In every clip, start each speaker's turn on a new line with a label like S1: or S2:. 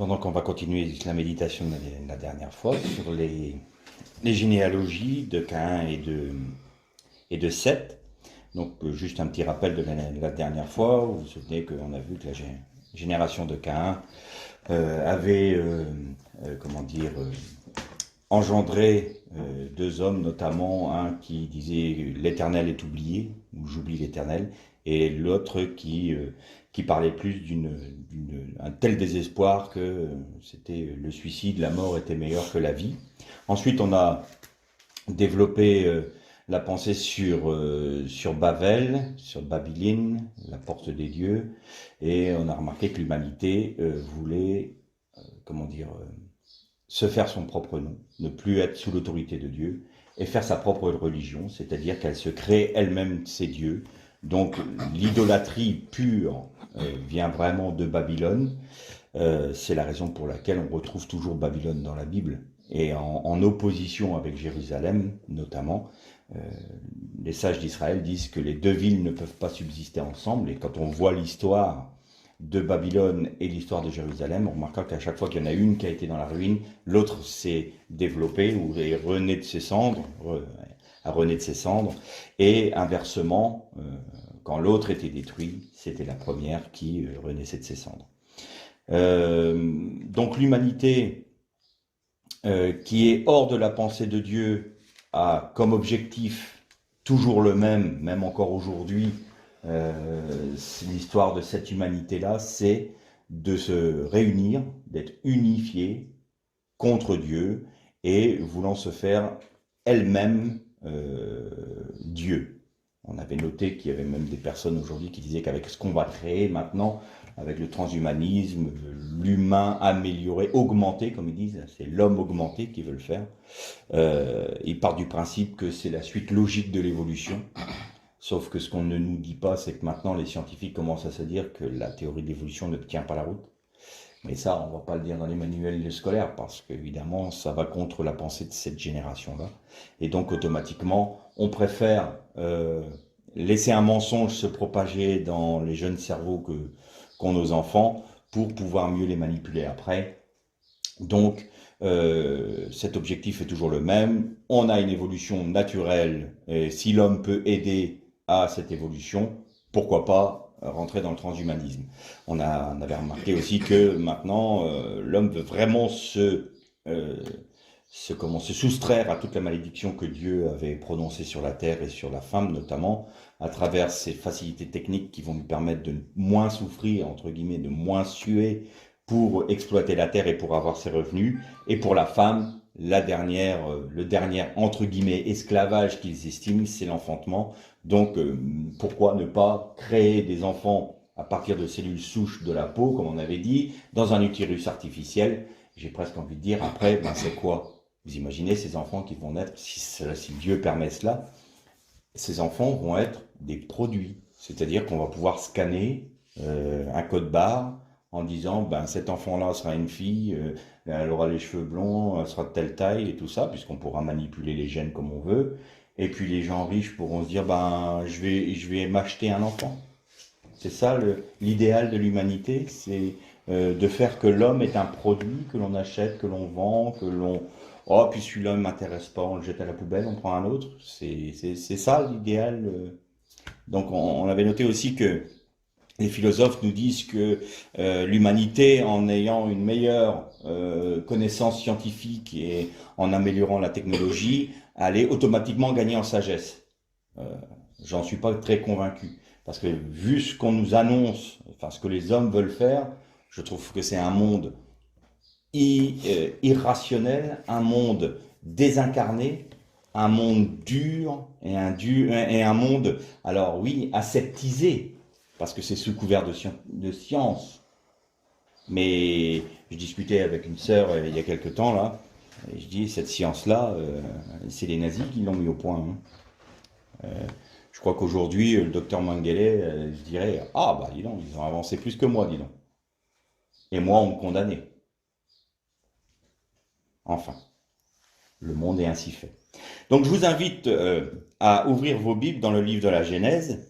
S1: Pendant qu'on va continuer la méditation de la dernière fois sur les généalogies de Caïn et de Seth. Donc juste un petit rappel de la dernière fois, vous vous souvenez qu'on a vu que la génération de Caïn avait engendré deux hommes, notamment un qui disait l'Éternel est oublié, ou j'oublie l'Éternel, et l'autre qui parlait plus d'un tel désespoir que c'était le suicide, la mort était meilleure que la vie. Ensuite, on a développé la pensée sur Babel, sur Babylone, la porte des dieux, et on a remarqué que l'humanité voulait, se faire son propre nom, ne plus être sous l'autorité de Dieu, et faire sa propre religion, c'est-à-dire qu'elle se crée elle-même ses dieux. Donc l'idolâtrie pure vient vraiment de Babylone. C'est la raison pour laquelle on retrouve toujours Babylone dans la Bible, et en opposition avec Jérusalem notamment. Les sages d'Israël disent que les deux villes ne peuvent pas subsister ensemble, et quand on voit l'histoire de Babylone et l'histoire de Jérusalem, on remarquera qu'à chaque fois qu'il y en a une qui a été dans la ruine, l'autre s'est développée ou est rené de ses cendres, a rené de ses cendres, et inversement, quand l'autre était détruit, c'était la première qui renaissait de ses cendres. Donc l'humanité qui est hors de la pensée de Dieu a comme objectif toujours le même encore aujourd'hui. L'histoire de cette humanité-là, c'est de se réunir, d'être unifiée contre Dieu et voulant se faire elle-même Dieu. On avait noté qu'il y avait même des personnes aujourd'hui qui disaient qu'avec ce qu'on va créer maintenant, avec le transhumanisme, l'humain amélioré, augmenté, comme ils disent, c'est l'homme augmenté qui veut le faire. Ils partent du principe que c'est la suite logique de l'évolution. Sauf que ce qu'on ne nous dit pas, c'est que maintenant les scientifiques commencent à se dire que la théorie de l'évolution ne tient pas la route. Mais ça, on ne va pas le dire dans les manuels scolaires, parce qu'évidemment, ça va contre la pensée de cette génération-là. Et donc, automatiquement, on préfère laisser un mensonge se propager dans les jeunes cerveaux qu'ont nos enfants pour pouvoir mieux les manipuler après. Donc, cet objectif est toujours le même. On a une évolution naturelle, et si l'homme peut aider à cette évolution, pourquoi pas rentrer dans le transhumanisme. On avait remarqué aussi que maintenant, l'homme veut vraiment se soustraire à toute la malédiction que Dieu avait prononcée sur la terre et sur la femme notamment, à travers ces facilités techniques qui vont nous permettre de moins souffrir, entre guillemets, de moins suer pour exploiter la terre et pour avoir ses revenus. Et pour la femme, le dernier, entre guillemets, esclavage qu'ils estiment, c'est l'enfantement. Donc, pourquoi ne pas créer des enfants à partir de cellules souches de la peau, comme on avait dit, dans un utérus artificiel? J'ai presque envie de dire, après, c'est quoi? Vous imaginez ces enfants qui vont naître, si Dieu permet cela, ces enfants vont être des produits. C'est-à-dire qu'on va pouvoir scanner un code barre en disant, cet enfant-là sera une fille, elle aura les cheveux blonds, elle sera de telle taille et tout ça, puisqu'on pourra manipuler les gènes comme on veut. Et puis les gens riches pourront se dire, je vais m'acheter un enfant. C'est ça l'idéal de l'humanité, c'est de faire que l'homme est un produit que l'on achète, que l'on vend, que l'on... Oh, puis celui-là ne m'intéresse pas, on le jette à la poubelle, on prend un autre. C'est ça l'idéal. Donc on avait noté aussi que les philosophes nous disent que l'humanité, en ayant une meilleure connaissance scientifique et en améliorant la technologie, allait automatiquement gagner en sagesse. J'en suis pas très convaincu. Parce que vu ce qu'on nous annonce, enfin ce que les hommes veulent faire, je trouve que c'est un monde irrationnel, un monde désincarné, un monde dur et un monde, alors oui, aseptisé, parce que c'est sous couvert de science. Mais je discutais avec une sœur il y a quelque temps là, et je dis cette science-là, c'est les nazis qui l'ont mis au point. Je crois qu'aujourd'hui, le docteur Mengele, je dirais, dis donc, ils ont avancé plus que moi, dis donc. Et moi, on me condamnait. Enfin, le monde est ainsi fait. Donc, je vous invite à ouvrir vos Bibles dans le livre de la Genèse.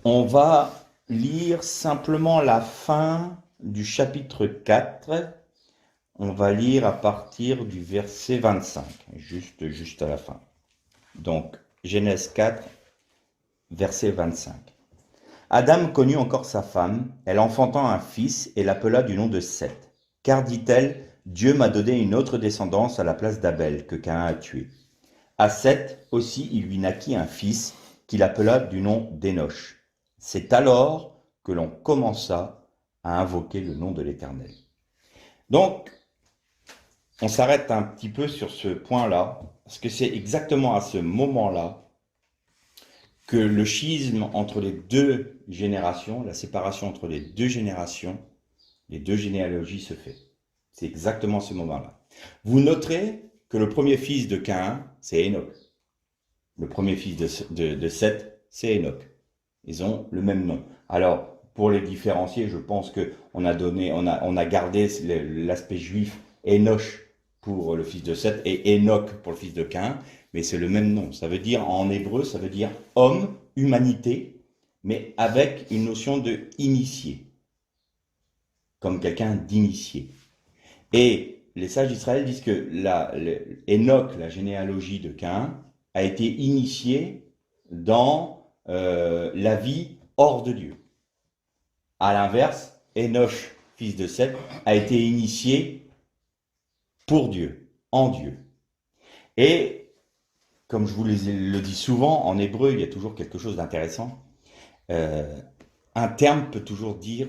S1: On va lire simplement la fin du chapitre 4, on va lire à partir du verset 25, juste à la fin. Donc, Genèse 4, verset 25. Adam connut encore sa femme, elle enfanta un fils et l'appela du nom de Seth. Car, dit-elle, Dieu m'a donné une autre descendance à la place d'Abel, que Caïn a tué. À Seth aussi il lui naquit un fils, qu'il appela du nom d'Énoch. C'est alors que l'on commença à invoquer le nom de l'Éternel. Donc, on s'arrête un petit peu sur ce point-là, parce que c'est exactement à ce moment-là que le schisme entre les deux générations, la séparation entre les deux générations, les deux généalogies se fait. C'est exactement ce moment-là. Vous noterez que le premier fils de Caïn, c'est Enoch. Le premier fils de Seth, c'est Enoch. Ils ont le même nom. Alors, pour les différencier, je pense qu'on a gardé l'aspect juif Enoch pour le fils de Seth et Enoch pour le fils de Caïn, mais c'est le même nom. Ça veut dire, en hébreu, ça veut dire homme, humanité, mais avec une notion de initié, comme quelqu'un d'initié. Et les sages d'Israël disent que Enoch, la généalogie de Caïn, a été initié dans la vie hors de Dieu. À l'inverse, Enoch, fils de Seth, a été initié pour Dieu, en Dieu. Et, comme je vous le dis souvent, en hébreu, il y a toujours quelque chose d'intéressant. Un terme peut toujours dire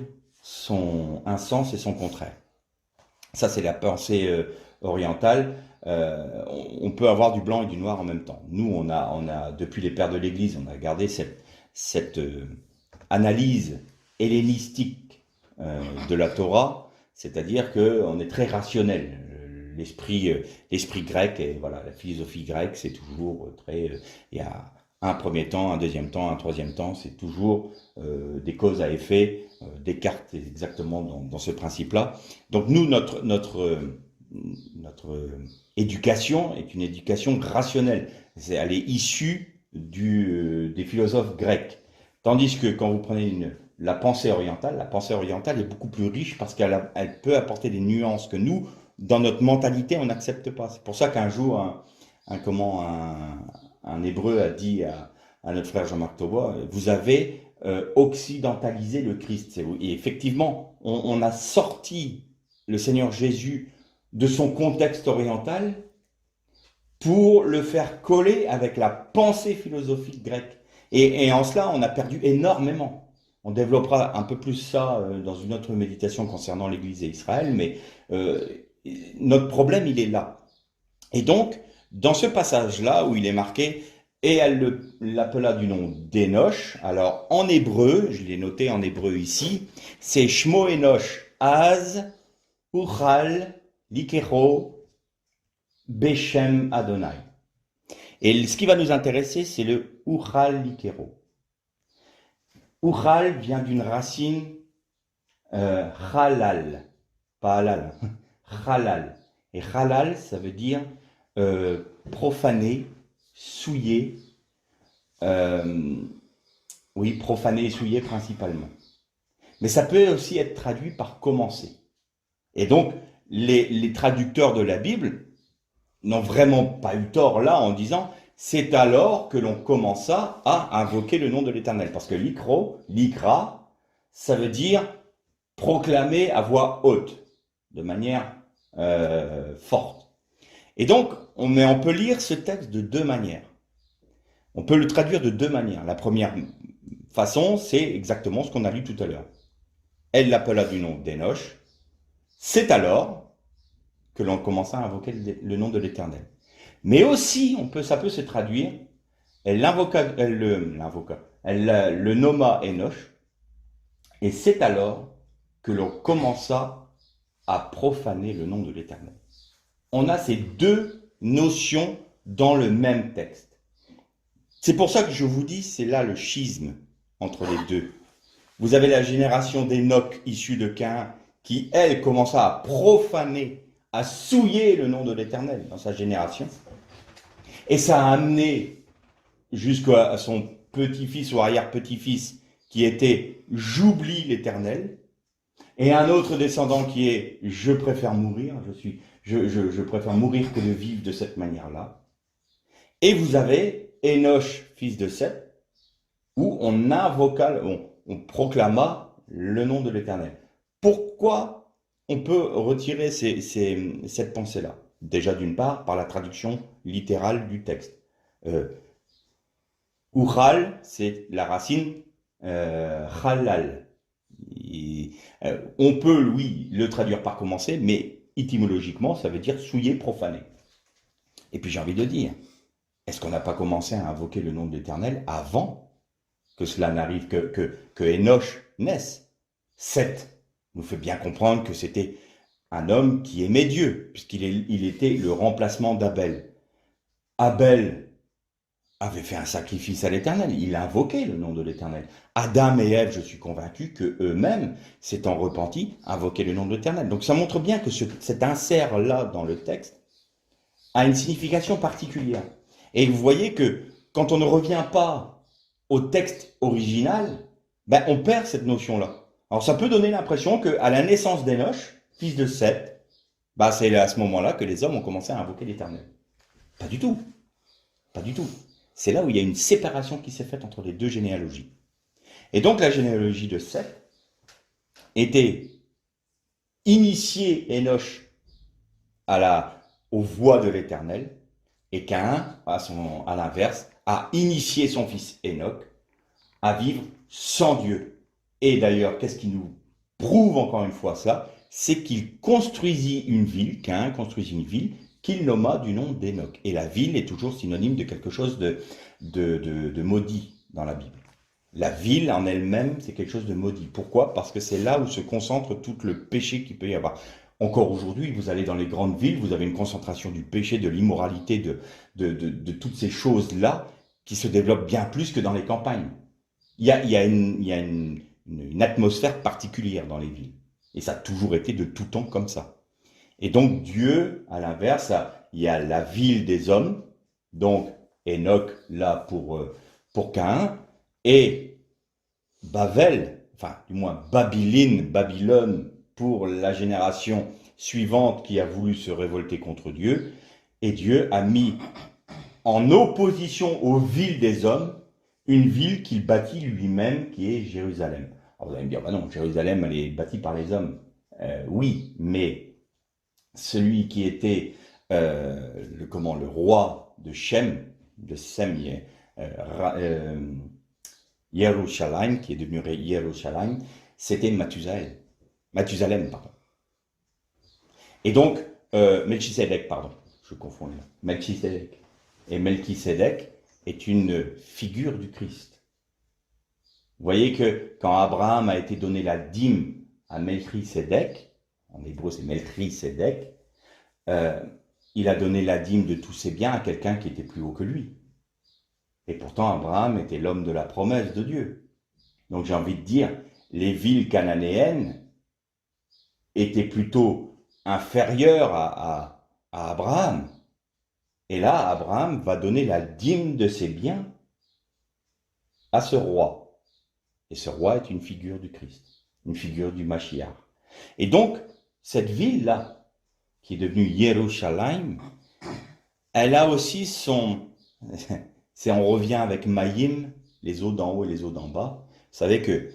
S1: un sens et son contraire. Ça, c'est la pensée orientale. On peut avoir du blanc et du noir en même temps. Nous, on a depuis les pères de l'Église, on a gardé cette analyse hellénistique de la Torah, c'est-à-dire qu'on est très rationnel. L'esprit grec et voilà, la philosophie grecque, c'est toujours très. Il y a un premier temps, un deuxième temps, un troisième temps, c'est toujours des causes à effet. Descartes est exactement dans ce principe-là. Donc nous, notre éducation est une éducation rationnelle. Elle est issue des philosophes grecs. Tandis que quand vous prenez la pensée orientale est beaucoup plus riche parce qu'elle peut apporter des nuances que nous, dans notre mentalité, on n'accepte pas. C'est pour ça qu'un jour, un hébreu a dit à notre frère Jean-Marc Taubois, vous avez occidentalisé le Christ. Et effectivement, on a sorti le Seigneur Jésus de son contexte oriental pour le faire coller avec la pensée philosophique grecque. Et en cela, on a perdu énormément. On développera un peu plus ça dans une autre méditation concernant l'Église et Israël, mais notre problème, il est là. Et donc, dans ce passage-là, où il est marqué, et elle l'appela du nom d'Énoch, alors en hébreu, je l'ai noté en hébreu ici, c'est Shmo Enoch Az Uchal Likero Beshem Adonai. Et ce qui va nous intéresser, c'est le Uchal Likero. Uchal vient d'une racine Halal, pas halal, Halal. Et Halal, ça veut dire profaner, souiller, oui, profaner et souiller principalement. Mais ça peut aussi être traduit par commencer. Et donc, les traducteurs de la Bible n'ont vraiment pas eu tort là en disant c'est alors que l'on commença à invoquer le nom de l'Éternel. Parce que l'ikra, ça veut dire proclamer à voix haute, de manière forte. Et donc, on peut lire ce texte de deux manières. On peut le traduire de deux manières. La première façon, c'est exactement ce qu'on a lu tout à l'heure. Elle l'appela du nom d'Énoch. C'est alors que l'on commença à invoquer le nom de l'Éternel. Mais aussi, ça peut se traduire, elle le nomma Énoch, et c'est alors que l'on commença à profaner le nom de l'Éternel. On a ces deux notions dans le même texte. C'est pour ça que je vous dis, c'est là le schisme entre les deux. Vous avez la génération d'Enoch issue de Caïn qui, elle, commença à profaner, à souiller le nom de l'Éternel dans sa génération. Et ça a amené jusqu'à son petit-fils ou arrière-petit-fils qui était « j'oublie l'Éternel ». Et un autre descendant qui est je préfère mourir, je préfère mourir que de vivre de cette manière-là. Et vous avez Énoch, fils de Seth, où on proclama le nom de l'Éternel. Pourquoi on peut retirer cette pensée-là? Déjà d'une part, par la traduction littérale du texte. Euh, Uchal, c'est la racine halal. On peut, oui, le traduire par commencer, mais étymologiquement, ça veut dire souiller, profaner. Et puis j'ai envie de dire, est-ce qu'on n'a pas commencé à invoquer le nom de l'Éternel avant que cela n'arrive, que Énoch naisse? Seth nous fait bien comprendre que c'était un homme qui aimait Dieu, il était le remplacement d'Abel. Abel avait fait un sacrifice à l'Éternel, il a invoqué le nom de l'Éternel. Adam et Ève, je suis convaincu que eux-mêmes, s'étant repentis, invoquaient le nom de l'Éternel. Donc ça montre bien que cet insert-là dans le texte a une signification particulière. Et vous voyez que quand on ne revient pas au texte original, ben on perd cette notion-là. Alors ça peut donner l'impression qu'à la naissance d'Énoch, fils de Seth, ben c'est à ce moment-là que les hommes ont commencé à invoquer l'Éternel. Pas du tout. Pas du tout. C'est là où il y a une séparation qui s'est faite entre les deux généalogies. Et donc la généalogie de Seth était initiée, Énoch, aux voies de l'Éternel, et Caïn, à l'inverse, a initié son fils Enoch à vivre sans Dieu. Et d'ailleurs, qu'est-ce qui nous prouve encore une fois ça? C'est qu'il construisit une ville, Caïn construisit une ville qu'il nomma du nom d'Enoch. Et la ville est toujours synonyme de quelque chose de maudit dans la Bible. La ville en elle-même, c'est quelque chose de maudit. Pourquoi? Parce que c'est là où se concentre tout le péché qu'il peut y avoir. Encore aujourd'hui, vous allez dans les grandes villes, vous avez une concentration du péché, de l'immoralité, de toutes ces choses-là qui se développent bien plus que dans les campagnes. Il y a une atmosphère particulière dans les villes. Et ça a toujours été de tout temps comme ça. Et donc Dieu, à l'inverse, il y a la ville des hommes, donc Enoch là pour Caïn, et Babel, enfin du moins Babylone pour la génération suivante qui a voulu se révolter contre Dieu, et Dieu a mis en opposition aux villes des hommes une ville qu'il bâtit lui-même qui est Jérusalem. Alors vous allez me dire, bah non, Jérusalem elle est bâtie par les hommes. Oui, mais celui qui était le roi de Shem, de Sem, Yerushalayim, qui est devenu Yerushalayim, c'était Mathusalem, pardon. Et donc, Melchisédek, pardon, je confonds là. Melchisédek. Et Melchisédek est une figure du Christ. Vous voyez que quand Abraham a été donné la dîme à Melchisédek, en hébreu c'est Melchisédek, il a donné la dîme de tous ses biens à quelqu'un qui était plus haut que lui. Et pourtant, Abraham était l'homme de la promesse de Dieu. Donc j'ai envie de dire, les villes cananéennes étaient plutôt inférieures à Abraham. Et là, Abraham va donner la dîme de ses biens à ce roi. Et ce roi est une figure du Christ, une figure du Mashiach. Et donc, cette ville-là, qui est devenue Yerushalayim, elle a aussi son... on revient avec Maïm, les eaux d'en haut et les eaux d'en bas. Vous savez que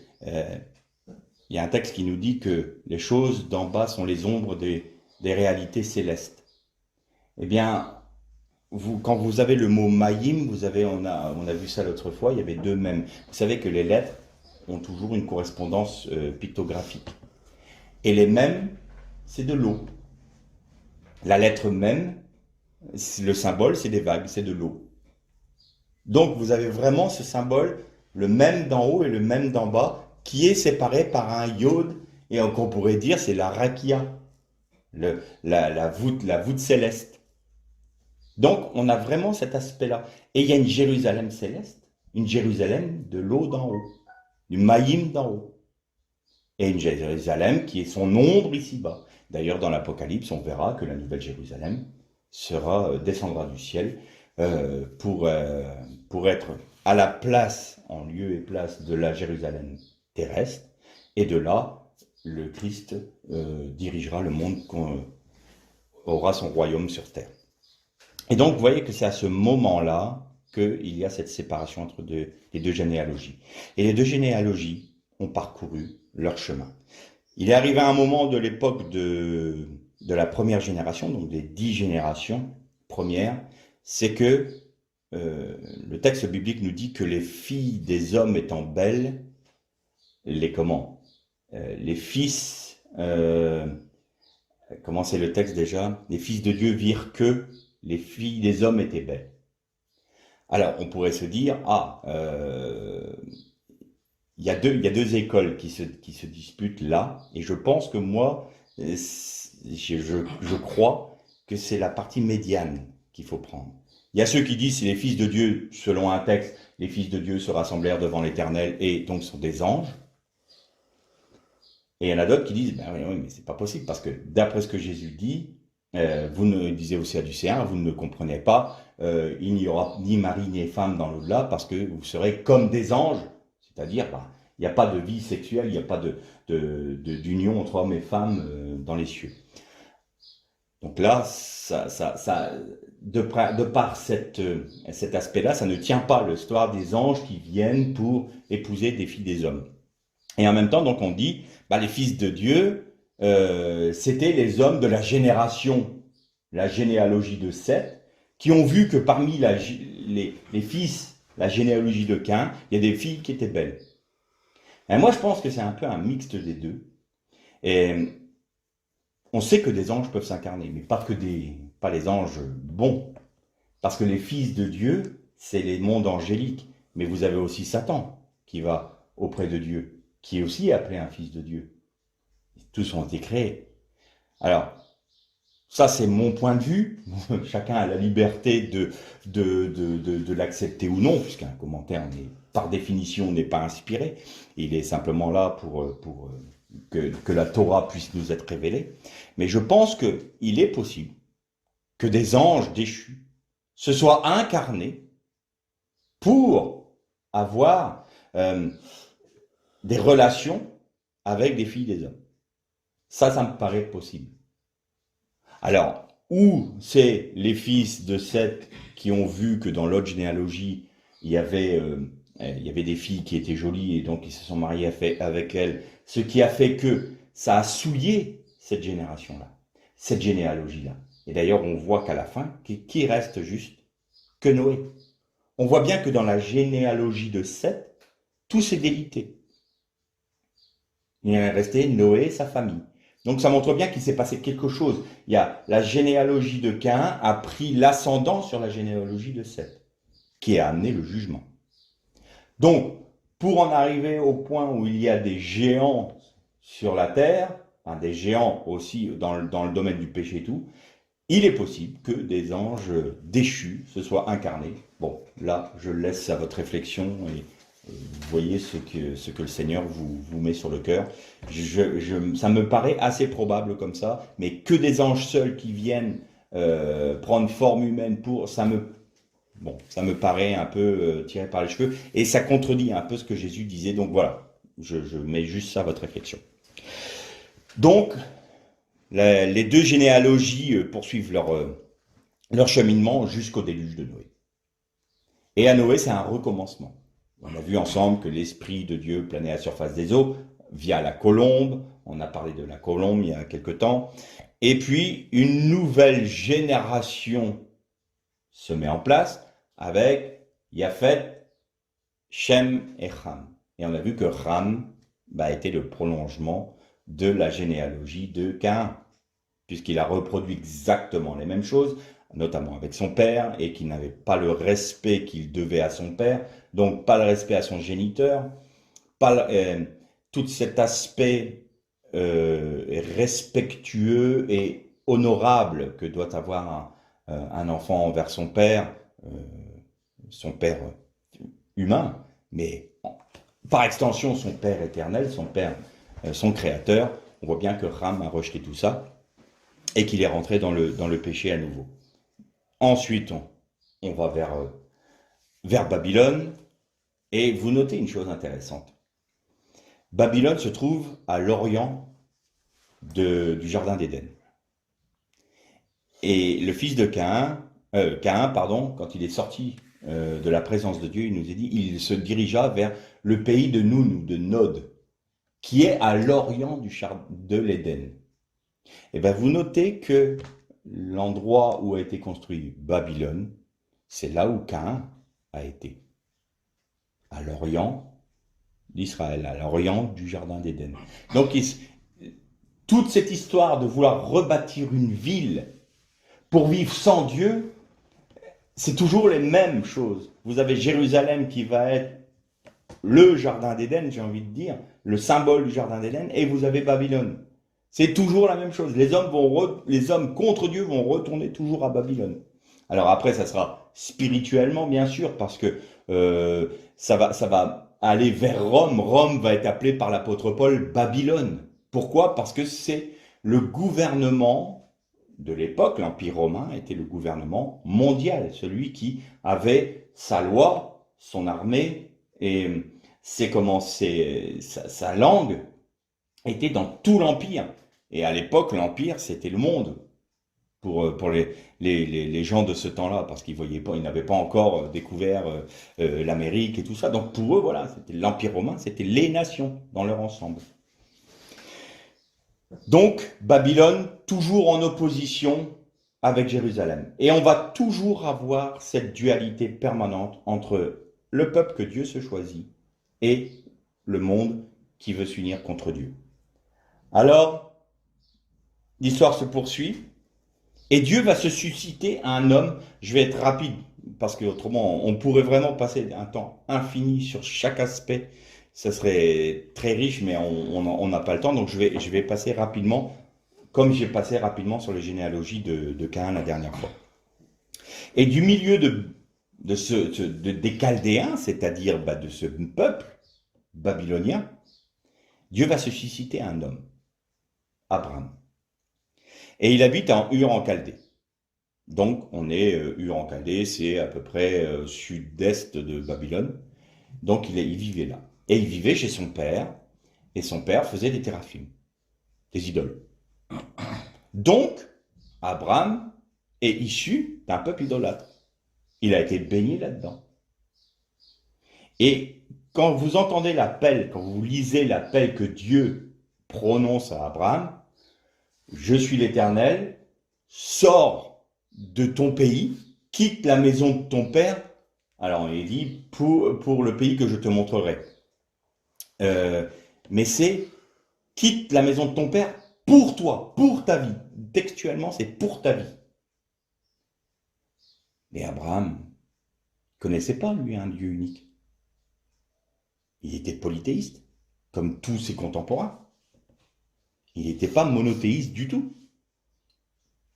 S1: il y a un texte qui nous dit que les choses d'en bas sont les ombres des réalités célestes. Eh bien, quand vous avez le mot Maïm, on a vu ça l'autre fois, il y avait deux mêmes. Vous savez que les lettres ont toujours une correspondance pictographique. Et les mêmes, c'est de l'eau. La lettre même, le symbole, c'est des vagues, c'est de l'eau. Donc vous avez vraiment ce symbole, le même d'en haut et le même d'en bas, qui est séparé par un yod, et qu'on pourrait dire c'est la rakia, la voûte céleste. Donc on a vraiment cet aspect-là. Et il y a une Jérusalem céleste, une Jérusalem de l'eau d'en haut, du Maïm d'en haut. Et une Jérusalem qui est son ombre ici-bas. D'ailleurs dans l'Apocalypse, on verra que la nouvelle Jérusalem descendra du ciel pour être à la place, en lieu et place de la Jérusalem terrestre, et de là le Christ dirigera le monde, aura son royaume sur terre. Et donc, vous voyez que c'est à ce moment-là qu'il y a cette séparation entre les deux généalogies. Et les deux généalogies ont parcouru leur chemin. Il est arrivé un moment de l'époque de la première génération, donc des 10 générations premières, c'est que le texte biblique nous dit que les filles des hommes étant belles, les fils, comment c'est le texte déjà? Les fils de Dieu virent que les filles des hommes étaient belles. Alors, on pourrait se dire, il y a deux écoles qui se disputent là, et je pense que moi, je crois que c'est la partie médiane qu'il faut prendre. Il y a ceux qui disent, c'est les fils de Dieu, selon un texte, les fils de Dieu se rassemblèrent devant l'Éternel et donc sont des anges. Et il y en a d'autres qui disent, ben oui, mais c'est pas possible, parce que d'après ce que Jésus dit, vous ne disiez aux Sadducéens, vous ne comprenez pas, il n'y aura ni mari ni femme dans l'au-delà, parce que vous serez comme des anges, c'est-à-dire, ben, il n'y a pas de vie sexuelle, il n'y a pas d'union entre hommes et femmes dans les cieux. Donc là, de par cet aspect-là, ça ne tient pas l'histoire des anges qui viennent pour épouser des filles des hommes. Et en même temps, donc on dit, bah, les fils de Dieu, c'était les hommes de la généalogie de Seth, qui ont vu que parmi les fils, la généalogie de Caïn, il y a des filles qui étaient belles. Et moi, je pense que c'est un peu un mixte des deux. Et on sait que des anges peuvent s'incarner, mais pas les anges bons. Parce que les fils de Dieu, c'est les mondes angéliques. Mais vous avez aussi Satan qui va auprès de Dieu, qui est aussi appelé un fils de Dieu. Tous ont été créés. Alors, ça c'est mon point de vue. Chacun a la liberté de l'accepter ou non, puisqu'un commentaire par définition n'est pas inspiré. Il est simplement là pour que la Torah puisse nous être révélée. Mais je pense qu'il est possible que des anges déchus se soient incarnés pour avoir des relations avec des filles des hommes. Ça me paraît possible. Alors, ou c'est les fils de Seth qui ont vu que dans l'autre généalogie, il y avait des filles qui étaient jolies et donc ils se sont mariés avec elles, ce qui a fait que ça a souillé cette génération-là, cette généalogie-là. Et d'ailleurs, on voit qu'à la fin, qui reste juste? Que Noé. On voit bien que dans la généalogie de Seth, tout s'est délité. Il est resté Noé et sa famille. Donc ça montre bien qu'il s'est passé quelque chose. Il y a la généalogie de Caïn a pris l'ascendant sur la généalogie de Seth, qui a amené le jugement. Donc, pour en arriver au point où il y a des géants sur la terre, des géants aussi dans le domaine du péché et tout, il est possible que des anges déchus se soient incarnés. Bon, là, je laisse à votre réflexion et vous voyez ce que le Seigneur vous met sur le cœur. Ça me paraît assez probable comme ça, mais que des anges seuls qui viennent prendre forme humaine ça me paraît un peu tiré par les cheveux, et ça contredit un peu ce que Jésus disait. Donc voilà, je mets juste ça à votre réflexion. Donc, les deux généalogies poursuivent leur cheminement jusqu'au déluge de Noé. Et à Noé, c'est un recommencement. On a vu ensemble que l'Esprit de Dieu planait à la surface des eaux via la colombe. On a parlé de la colombe il y a quelque temps. Et puis, une nouvelle génération se met en place avec Japheth, Shem et Ham. Et on a vu que Ham était le prolongement de la généalogie de Caïn, puisqu'il a reproduit exactement les mêmes choses, notamment avec son père, et qu'il n'avait pas le respect qu'il devait à son père, donc pas le respect à son géniteur, tout cet aspect respectueux et honorable que doit avoir un enfant envers son père humain, mais par extension son père éternel, son créateur. On voit bien que Ham a rejeté tout ça et qu'il est rentré dans le péché à nouveau. Ensuite, on va vers Babylone, et vous notez une chose intéressante. Babylone se trouve à l'orient du jardin d'Éden. Et le fils de Caïn, pardon, quand il est sorti de la présence de Dieu, il nous est dit, il se dirigea vers le pays de Noun ou de Nod, qui est à l'orient de l'Éden. Et bien vous notez que l'endroit où a été construit Babylone, c'est là où Caïn a été, à l'orient d'Israël, à l'orient du jardin d'Éden. Donc toute cette histoire de vouloir rebâtir une ville pour vivre sans Dieu, c'est toujours les mêmes choses. Vous avez Jérusalem qui va être le jardin d'Éden, j'ai envie de dire, le symbole du jardin d'Éden, et vous avez Babylone. C'est toujours la même chose. Les hommes contre Dieu vont retourner toujours à Babylone. Alors après, ça sera spirituellement, bien sûr, parce que ça va aller vers Rome. Rome va être appelée par l'apôtre Paul Babylone. Pourquoi? Parce que c'est le gouvernement de l'époque, l'Empire romain était le gouvernement mondial, celui qui avait sa loi, son armée, et sa langue était dans tout l'Empire. Et à l'époque, l'Empire, c'était le monde pour les gens de ce temps-là, parce qu'ils voyaient pas, ils n'avaient pas encore découvert l'Amérique et tout ça. Donc pour eux, voilà, c'était l'Empire romain, c'était les nations dans leur ensemble. Donc Babylone, toujours en opposition avec Jérusalem. Et on va toujours avoir cette dualité permanente entre le peuple que Dieu se choisit et le monde qui veut s'unir contre Dieu. Alors, l'histoire se poursuit, et Dieu va se susciter à un homme. Je vais être rapide, parce qu'autrement, on pourrait vraiment passer un temps infini sur chaque aspect. Ça serait très riche, mais on n'a pas le temps, donc je vais passer rapidement, comme j'ai passé rapidement sur les généalogies de Caïn la dernière fois. Et du milieu des Chaldéens, c'est-à-dire de ce peuple babylonien, Dieu va se susciter un homme, Abraham. Et il habite en Ur en Chaldée. Donc on est Ur en Chaldée, c'est à peu près sud-est de Babylone. Donc il vivait là. Et il vivait chez son père, et son père faisait des téraphimes, des idoles. Donc Abraham est issu d'un peuple idolâtre. Il a été baigné là-dedans. Et quand vous entendez l'appel, quand vous lisez l'appel que Dieu prononce à Abraham, je suis l'Éternel, sors de ton pays, quitte la maison de ton père. Alors il dit pour le pays que je te montrerai. Mais c'est quitte la maison de ton père pour toi, pour ta vie. Textuellement, c'est pour ta vie. Mais Abraham ne connaissait pas, lui, un Dieu unique. Il était polythéiste, comme tous ses contemporains. Il n'était pas monothéiste du tout.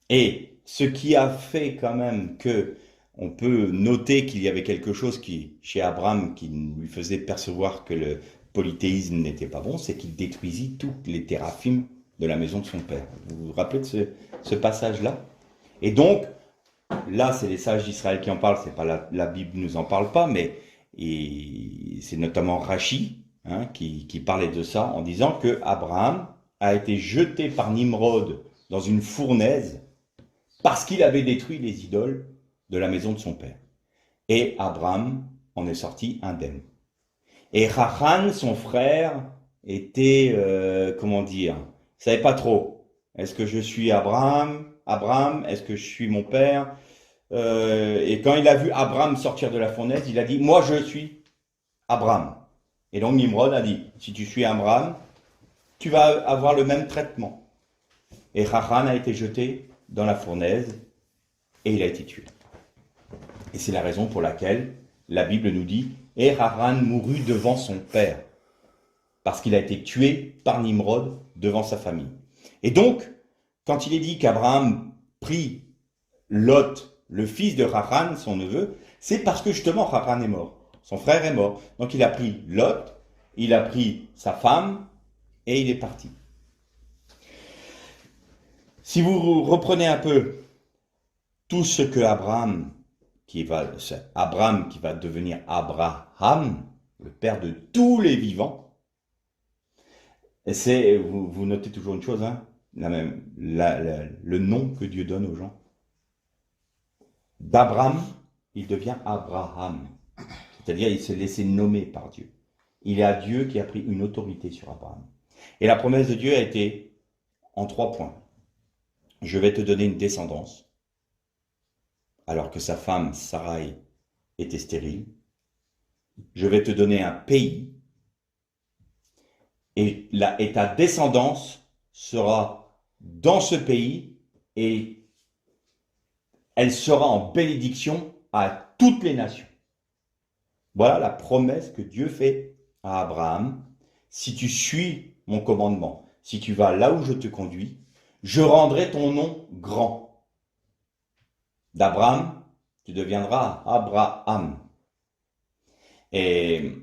S1: Et ce qui a fait quand même que on peut noter qu'il y avait quelque chose chez Abraham qui lui faisait percevoir que le polythéisme n'était pas bon, c'est qu'il détruisit toutes les téraphimes de la maison de son père. Vous vous rappelez de ce passage-là? Et donc, là, c'est les sages d'Israël qui en parlent, c'est pas la Bible ne nous en parle pas, mais c'est notamment Rachi qui parlait de ça en disant que Abraham a été jeté par Nimrod dans une fournaise parce qu'il avait détruit les idoles de la maison de son père. Et Abraham en est sorti indemne. Et Haran, son frère, était, il savait pas trop. Est-ce que je suis Abraham, est-ce que je suis mon père? Et quand il a vu Abraham sortir de la fournaise, il a dit, moi je suis Abraham. Et donc Nimrod a dit, si tu suis Abraham, tu vas avoir le même traitement. Et Haran a été jeté dans la fournaise et il a été tué. Et c'est la raison pour laquelle la Bible nous dit « Et Haran mourut devant son père » parce qu'il a été tué par Nimrod devant sa famille. Et donc, quand il est dit qu'Abraham prit Lot, le fils de Haran, son neveu, c'est parce que justement Haran est mort. Son frère est mort. Donc il a pris Lot, il a pris sa femme et il est parti. Si vous reprenez un peu tout ce que Abraham qui va devenir Abraham, le père de tous les vivants, et vous notez toujours une chose, le nom que Dieu donne aux gens. D'Abraham, il devient Abraham. C'est-à-dire, il s'est laissé nommer par Dieu. Il est à Dieu qui a pris une autorité sur Abraham. Et la promesse de Dieu a été en 3 points. Je vais te donner une descendance, alors que sa femme, Sarai, était stérile. Je vais te donner un pays, et ta descendance sera dans ce pays, et elle sera en bénédiction à toutes les nations. Voilà la promesse que Dieu fait à Abraham. Si tu suis mon commandement, si tu vas là où je te conduis, je rendrai ton nom grand. D'Abraham, tu deviendras Abraham. Et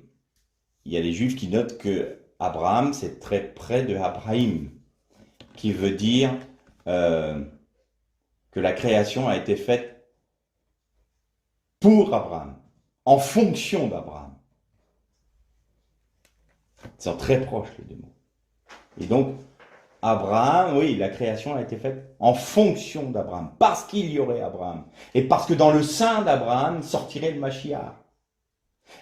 S1: il y a des Juifs qui notent que Abraham, c'est très près de Abraham, qui veut dire que la création a été faite pour Abraham, en fonction d'Abraham. Ils sont très proches, les deux mots. Et donc, Abraham, oui, la création a été faite en fonction d'Abraham, parce qu'il y aurait Abraham. Et parce que dans le sein d'Abraham sortirait le Mashiach.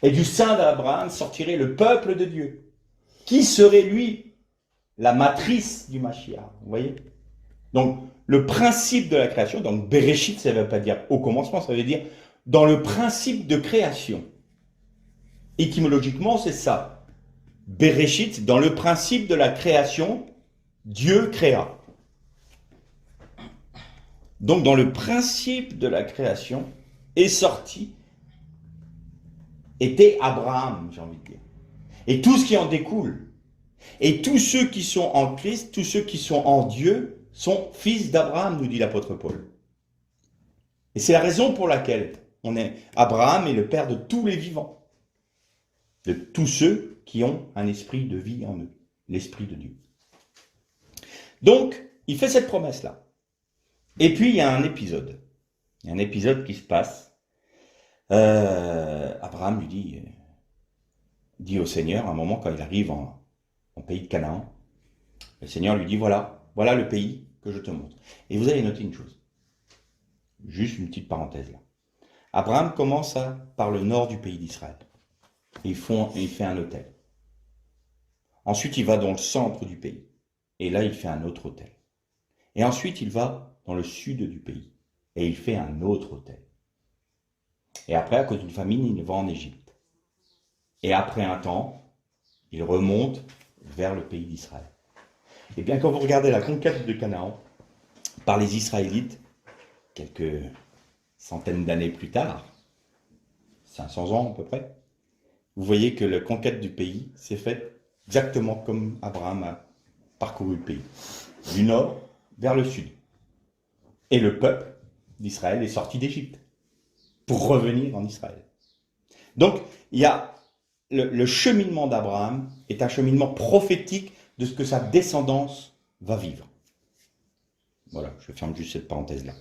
S1: Et du sein d'Abraham sortirait le peuple de Dieu, qui serait, lui, la matrice du Mashiach. Vous voyez? Donc, le principe de la création, donc Bereshit, ça ne veut pas dire au commencement, ça veut dire dans le principe de création. Étymologiquement, c'est ça. Bereshit, dans le principe de la création, Dieu créa. Donc, dans le principe de la création, est sorti, était Abraham, j'ai envie de dire. Et tout ce qui en découle. Et tous ceux qui sont en Christ, tous ceux qui sont en Dieu, sont fils d'Abraham, nous dit l'apôtre Paul. Et c'est la raison pour laquelle Abraham est le père de tous les vivants. De tous ceux qui ont un esprit de vie en eux. L'esprit de Dieu. Donc, il fait cette promesse-là. Et puis, il y a un épisode. Il y a un épisode qui se passe. Abraham lui dit au Seigneur, à un moment, quand il arrive en pays de Canaan, le Seigneur lui dit, voilà le pays que je te montre. Et vous allez noter une chose. Juste une petite parenthèse là. Abraham commence par le nord du pays d'Israël. Il fait un hôtel. Ensuite, il va dans le centre du pays. Et là, il fait un autre hôtel. Et ensuite, il va dans le sud du pays. Et il fait un autre hôtel. Et après, à cause d'une famine, il va en Égypte. Et après un temps, il remonte vers le pays d'Israël. Et bien, quand vous regardez la conquête de Canaan par les Israélites, quelques centaines d'années plus tard, 500 ans à peu près, vous voyez que la conquête du pays s'est faite exactement comme Abraham a parcouru le pays, du nord vers le sud. Et le peuple d'Israël est sorti d'Égypte pour revenir en Israël. Donc, il y a le cheminement d'Abraham est un cheminement prophétique de ce que sa descendance va vivre. Voilà, je ferme juste cette parenthèse-là.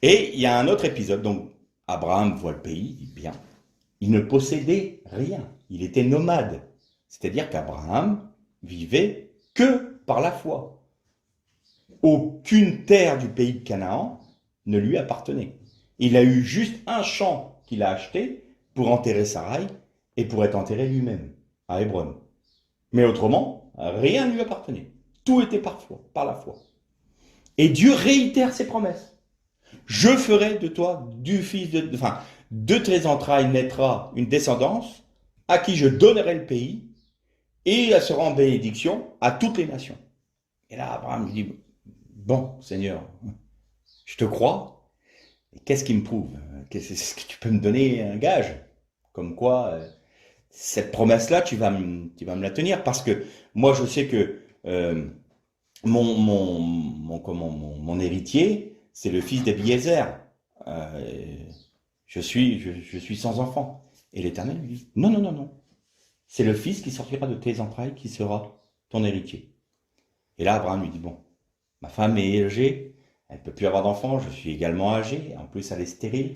S1: Et il y a un autre épisode, donc Abraham voit le pays, il dit bien, il ne possédait rien, il était nomade. C'est-à-dire qu'Abraham vivait que par la foi. Aucune terre du pays de Canaan ne lui appartenait. Il a eu juste un champ qu'il a acheté pour enterrer Sarai et pour être enterré lui-même à Hébron. Mais autrement, rien ne lui appartenait. Tout était par la foi. Et Dieu réitère ses promesses. Je ferai de toi de tes entrailles naîtra une descendance à qui je donnerai le pays et elle sera en bénédiction à toutes les nations. Et là, Abraham lui dit, bon, Seigneur, je te crois, qu'est-ce qui me prouve? Est-ce que tu peux me donner un gage? Comme quoi, cette promesse-là, tu vas me la tenir. Parce que moi, je sais que mon héritier, c'est le fils d'Abiezer. Je suis sans enfant. Et l'Éternel lui dit, non. C'est le fils qui sortira de tes entrailles qui sera ton héritier. Et là, Abraham lui dit, bon, ma femme est âgée, elle ne peut plus avoir d'enfant, je suis également âgé, en plus elle est stérile.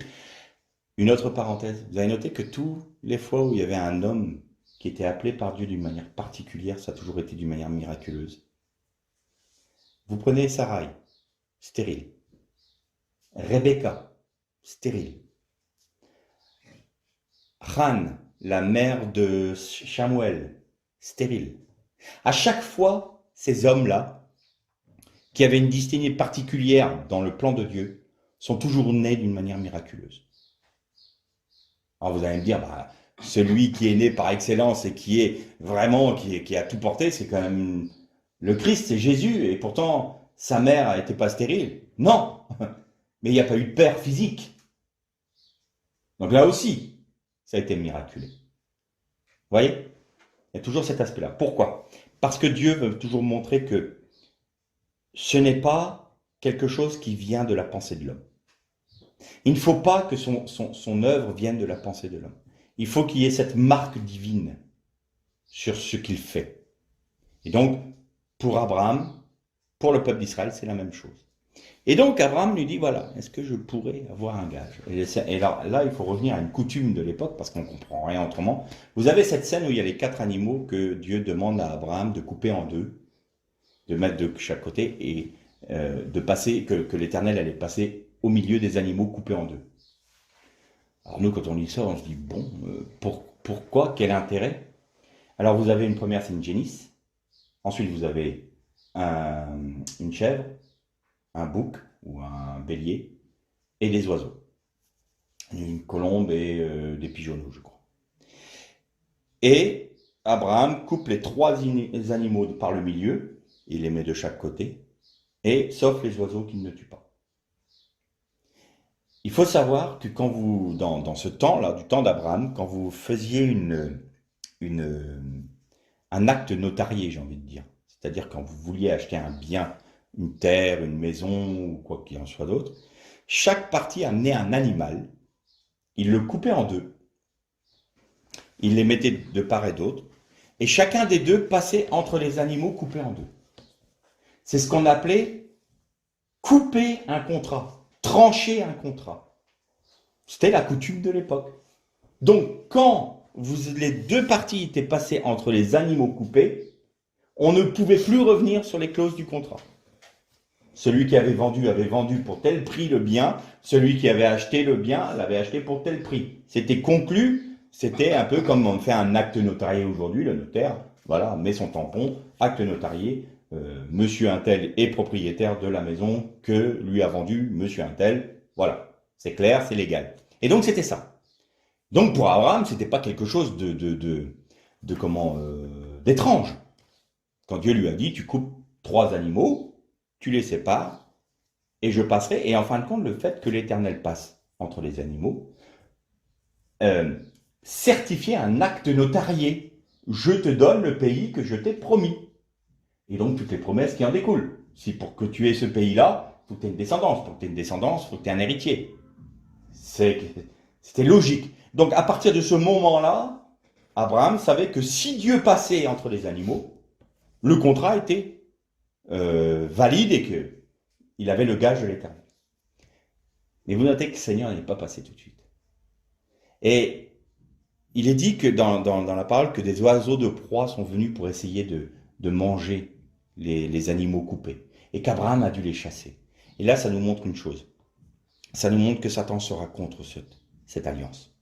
S1: Une autre parenthèse, vous avez noté que toutes les fois où il y avait un homme qui était appelé par Dieu d'une manière particulière, ça a toujours été d'une manière miraculeuse. Vous prenez Sarai, stérile. Rebecca, stérile. Han, la mère de Samuel, stérile. À chaque fois, ces hommes-là, qui avaient une destinée particulière dans le plan de Dieu, sont toujours nés d'une manière miraculeuse. Alors vous allez me dire, bah, celui qui est né par excellence et qui est vraiment, qui a tout porté, c'est quand même le Christ, c'est Jésus, et pourtant sa mère n'était pas stérile. Non, mais il n'y a pas eu de père physique. Donc là aussi, ça a été miraculé. Vous voyez? Il y a toujours cet aspect-là. Pourquoi? Parce que Dieu veut toujours montrer que ce n'est pas quelque chose qui vient de la pensée de l'homme. Il ne faut pas que son œuvre vienne de la pensée de l'homme. Il faut qu'il y ait cette marque divine sur ce qu'il fait. Et donc, pour Abraham, pour le peuple d'Israël, c'est la même chose. Et donc, Abraham lui dit, voilà, est-ce que je pourrais avoir un gage? Et là, il faut revenir à une coutume de l'époque, parce qu'on ne comprend rien autrement. Vous avez cette scène où il y a les 4 animaux que Dieu demande à Abraham de couper en deux, de mettre de chaque côté, et de passer, que l'Éternel allait passer au milieu des animaux coupés en deux. Alors nous, quand on lit ça, on se dit, bon, pourquoi? Quel intérêt? Alors vous avez une première, c'est une génisse. Ensuite, vous avez une chèvre, un bouc ou un bélier, et des oiseaux. Une colombe et des pigeonneaux, je crois. Et Abraham coupe les 3 animaux par le milieu, il les met de chaque côté, et sauf les oiseaux qu'il ne tue pas. Il faut savoir que quand vous, dans ce temps-là, du temps d'Abraham, quand vous faisiez un acte notarié, j'ai envie de dire, c'est-à-dire quand vous vouliez acheter un bien, une terre, une maison ou quoi qu'il en soit d'autre, chaque partie amenait un animal, il le coupait en deux, il les mettait de part et d'autre, et chacun des deux passait entre les animaux coupés en deux. C'est ce qu'on appelait couper un contrat, trancher un contrat. C'était la coutume de l'époque. Donc, quand les 2 parties étaient passées entre les animaux coupés, on ne pouvait plus revenir sur les clauses du contrat. Celui qui avait vendu pour tel prix le bien, celui qui avait acheté le bien l'avait acheté pour tel prix. C'était conclu, c'était un peu comme on fait un acte notarié aujourd'hui, le notaire, voilà, met son tampon, acte notarié, monsieur Untel est propriétaire de la maison que lui a vendu monsieur Untel, voilà, c'est clair, c'est légal. Et donc c'était ça. Donc pour Abraham, c'était pas quelque chose d'étrange. Quand Dieu lui a dit, tu coupes 3 animaux, tu les sépares, et je passerai. Et en fin de compte, le fait que l'Éternel passe entre les animaux certifiait un acte notarié. Je te donne le pays que je t'ai promis. Et donc toutes les promesses qui en découlent. Si pour que tu aies ce pays-là, il faut que tu aies une descendance. Pour que tu aies une descendance, il faut que tu aies un héritier. C'était logique. Donc à partir de ce moment-là, Abraham savait que si Dieu passait entre les animaux, le contrat était valide et qu'il avait le gage de l'Éternel. Mais vous notez que le Seigneur n'est pas passé tout de suite. Et il est dit que dans la parole que des oiseaux de proie sont venus pour essayer de manger les animaux coupés. Et qu'Abraham a dû les chasser. Et là, ça nous montre une chose. Ça nous montre que Satan sera contre cette alliance.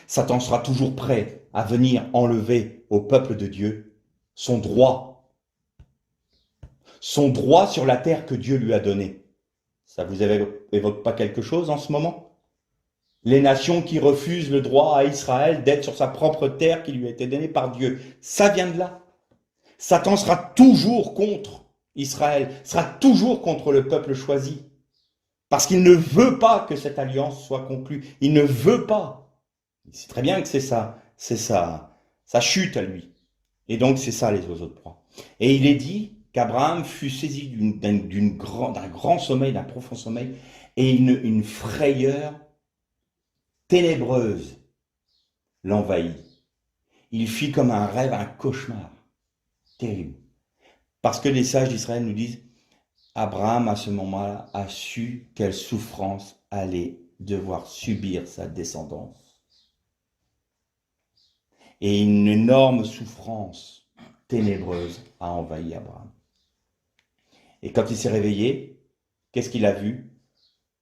S1: Satan sera toujours prêt à venir enlever au peuple de Dieu son droit sur la terre que Dieu lui a donnée. Ça vous évoque pas quelque chose en ce moment? Les nations qui refusent le droit à Israël d'être sur sa propre terre qui lui a été donnée par Dieu, ça vient de là. Satan sera toujours contre Israël, sera toujours contre le peuple choisi. Parce qu'il ne veut pas que cette alliance soit conclue. Il ne veut pas. Il sait très bien que c'est sa chute à lui. Et donc c'est ça les oiseaux de proie. Et il est dit qu'Abraham fut saisi d'un grand sommeil, d'un profond sommeil, et une frayeur ténébreuse l'envahit. Il fit comme un rêve, un cauchemar. Terrible. Parce que les sages d'Israël nous disent, Abraham à ce moment-là a su quelle souffrance allait devoir subir sa descendance. Et une énorme souffrance ténébreuse a envahi Abraham. Et quand il s'est réveillé, qu'est-ce qu'il a vu?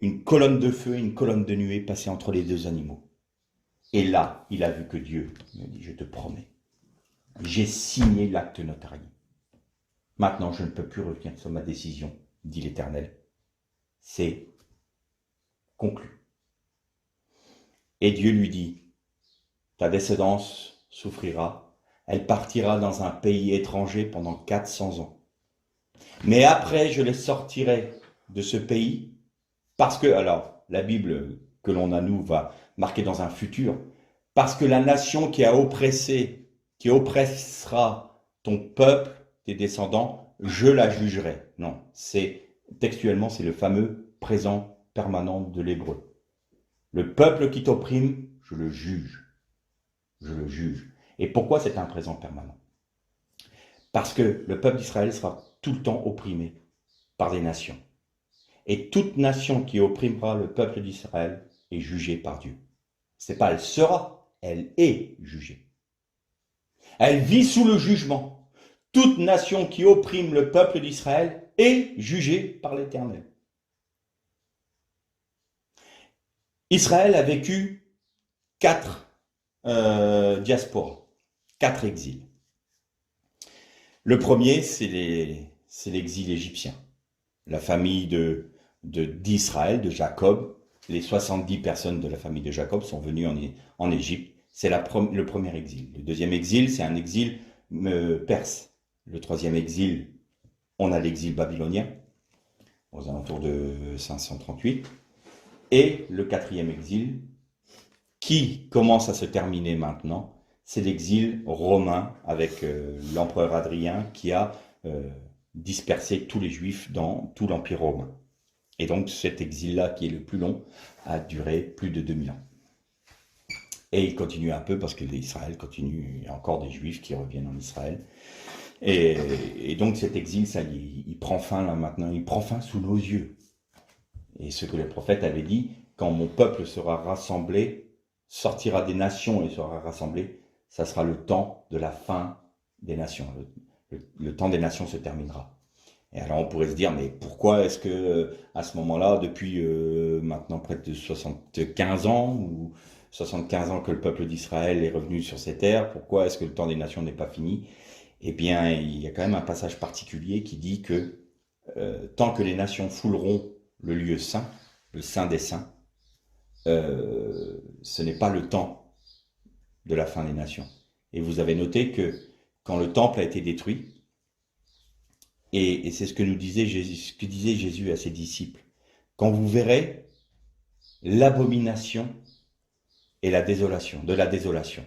S1: Une colonne de feu et une colonne de nuée passer entre les deux animaux. Et là, il a vu que Dieu me dit, je te promets, j'ai signé l'acte notarié. Maintenant, je ne peux plus revenir sur ma décision, dit l'Éternel. C'est conclu. Et Dieu lui dit, ta descendance souffrira, elle partira dans un pays étranger pendant 400 ans. Mais après, je les sortirai de ce pays, parce que, alors, la Bible que l'on a, nous, va marquer dans un futur, parce que la nation qui a oppressé, qui oppressera ton peuple, tes descendants, je la jugerai. Non, textuellement, c'est le fameux présent permanent de l'hébreu. Le peuple qui t'opprime, je le juge. Je le juge. Et pourquoi c'est un présent permanent? Parce que le peuple d'Israël sera tout le temps opprimé par des nations. Et toute nation qui opprimera le peuple d'Israël est jugée par Dieu. C'est pas elle sera, elle est jugée. Elle vit sous le jugement. Toute nation qui opprime le peuple d'Israël est jugée par l'Éternel. Israël a vécu 4 diasporas, 4 exils. Le premier, c'est l'exil égyptien. La famille d'Israël, de Jacob, les 70 personnes de la famille de Jacob sont venues en Égypte. C'est le premier exil. Le deuxième exil, c'est un exil perse. Le troisième exil, on a l'exil babylonien, aux alentours de 538. Et le quatrième exil, qui commence à se terminer maintenant, c'est l'exil romain avec l'empereur Hadrien qui a dispersé tous les juifs dans tout l'empire romain. Et donc cet exil-là, qui est le plus long, a duré plus de 2000 ans. Et il continue un peu parce que l'Israël continue, il y a encore des juifs qui reviennent en Israël. Et donc cet exil, ça, il prend fin là maintenant, il prend fin sous nos yeux. Et ce que le prophète avait dit, quand mon peuple sera rassemblé, sortira des nations et sera rassemblé, ça sera le temps de la fin des nations. Le temps des nations se terminera. Et alors on pourrait se dire, mais pourquoi est-ce que à ce moment-là, depuis maintenant près de 75 ans, ou 75 ans que le peuple d'Israël est revenu sur ces terres, pourquoi est-ce que le temps des nations n'est pas fini? Eh bien, il y a quand même un passage particulier qui dit que tant que les nations fouleront le lieu saint, le saint des saints, ce n'est pas le temps de la fin des nations. Et vous avez noté que quand le temple a été détruit, et c'est ce que disait Jésus à ses disciples, quand vous verrez l'abomination et la désolation, de la désolation.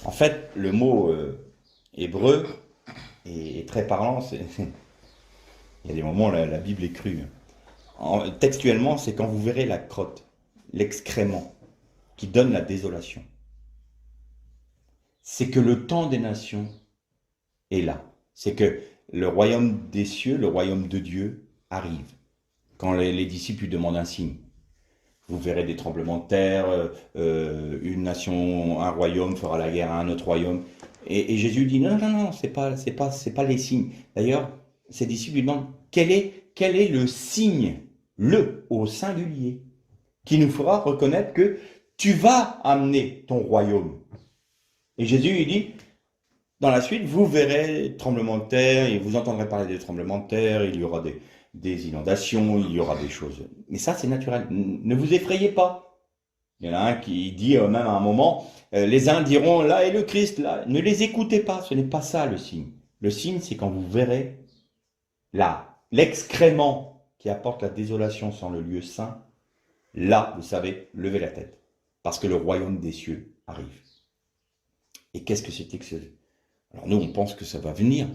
S1: En fait, le mot hébreu est très parlant. Il y a des moments où la Bible est crue. Textuellement, c'est quand vous verrez la crotte, l'excrément, qui donne la désolation. C'est que le temps des nations est là. C'est que le royaume des cieux, le royaume de Dieu, arrive. Quand les disciples lui demandent un signe, vous verrez des tremblements de terre, une nation, un royaume fera la guerre à un autre royaume. Et Jésus dit non, c'est pas les signes. D'ailleurs, ses disciples lui demandent quel est le signe, le au singulier, qui nous fera reconnaître que tu vas amener ton royaume. Et Jésus, il dit, dans la suite, vous verrez tremblements de terre, et vous entendrez parler des tremblements de terre, il y aura des inondations, il y aura des choses. Mais ça, c'est naturel. Ne vous effrayez pas. Il y en a un qui dit même à un moment, les uns diront, là est le Christ, là. Ne les écoutez pas, ce n'est pas ça le signe. Le signe, c'est quand vous verrez là, l'excrément qui apporte la désolation sur le lieu saint. Là, vous savez, levez la tête. Parce que le royaume des cieux arrive. Et qu'est-ce que c'était que ce... Alors nous, on pense que ça va venir,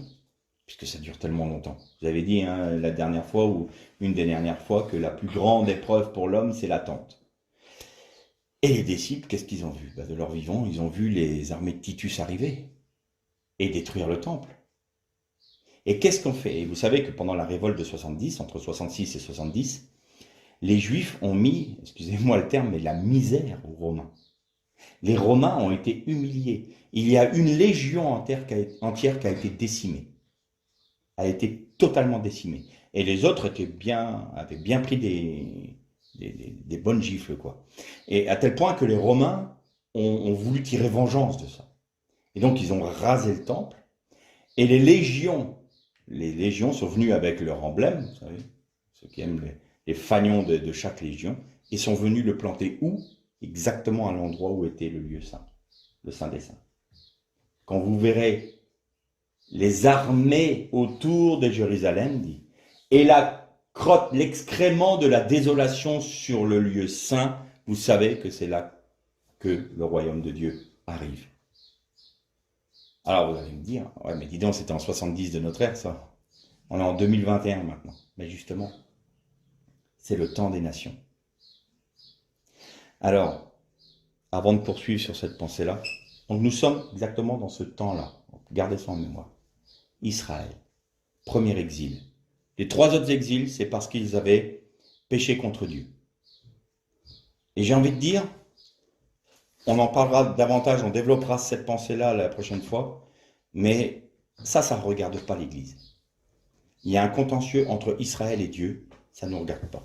S1: puisque ça dure tellement longtemps. Vous avez dit la dernière fois, ou une des dernières fois, que la plus grande épreuve pour l'homme, c'est l'attente. Et les disciples, qu'est-ce qu'ils ont vu? De leur vivant, ils ont vu les armées de Titus arriver et détruire le temple. Et qu'est-ce qu'on fait? Et vous savez que pendant la révolte de 70, entre 66 et 70, les Juifs ont mis, excusez-moi le terme, mais la misère aux Romains. Les Romains ont été humiliés. Il y a une légion entière qui a été décimée. a été totalement décimée. Et les autres avaient bien pris des bonnes gifles, quoi. Et à tel point que les Romains ont voulu tirer vengeance de ça. Et donc, ils ont rasé le temple. Et les légions sont venues avec leur emblème, vous savez, ceux qui aiment les fanions de chaque légion, et sont venus le planter où? Exactement à l'endroit où était le lieu saint, le Saint des Saints. Quand vous verrez les armées autour de Jérusalem, dit, et la crotte, l'excrément de la désolation sur le lieu saint, vous savez que c'est là que le royaume de Dieu arrive. Alors vous allez me dire, ouais mais dis donc, c'était en 70 de notre ère ça. On est en 2021 maintenant. Mais justement, c'est le temps des nations. Alors, avant de poursuivre sur cette pensée-là, donc nous sommes exactement dans ce temps-là. Gardez ça en mémoire. Israël, premier exil. Les 3 autres exils, c'est parce qu'ils avaient péché contre Dieu. Et j'ai envie de dire, on en parlera davantage, on développera cette pensée-là la prochaine fois, mais ça ne regarde pas l'Église. Il y a un contentieux entre Israël et Dieu, ça ne nous regarde pas.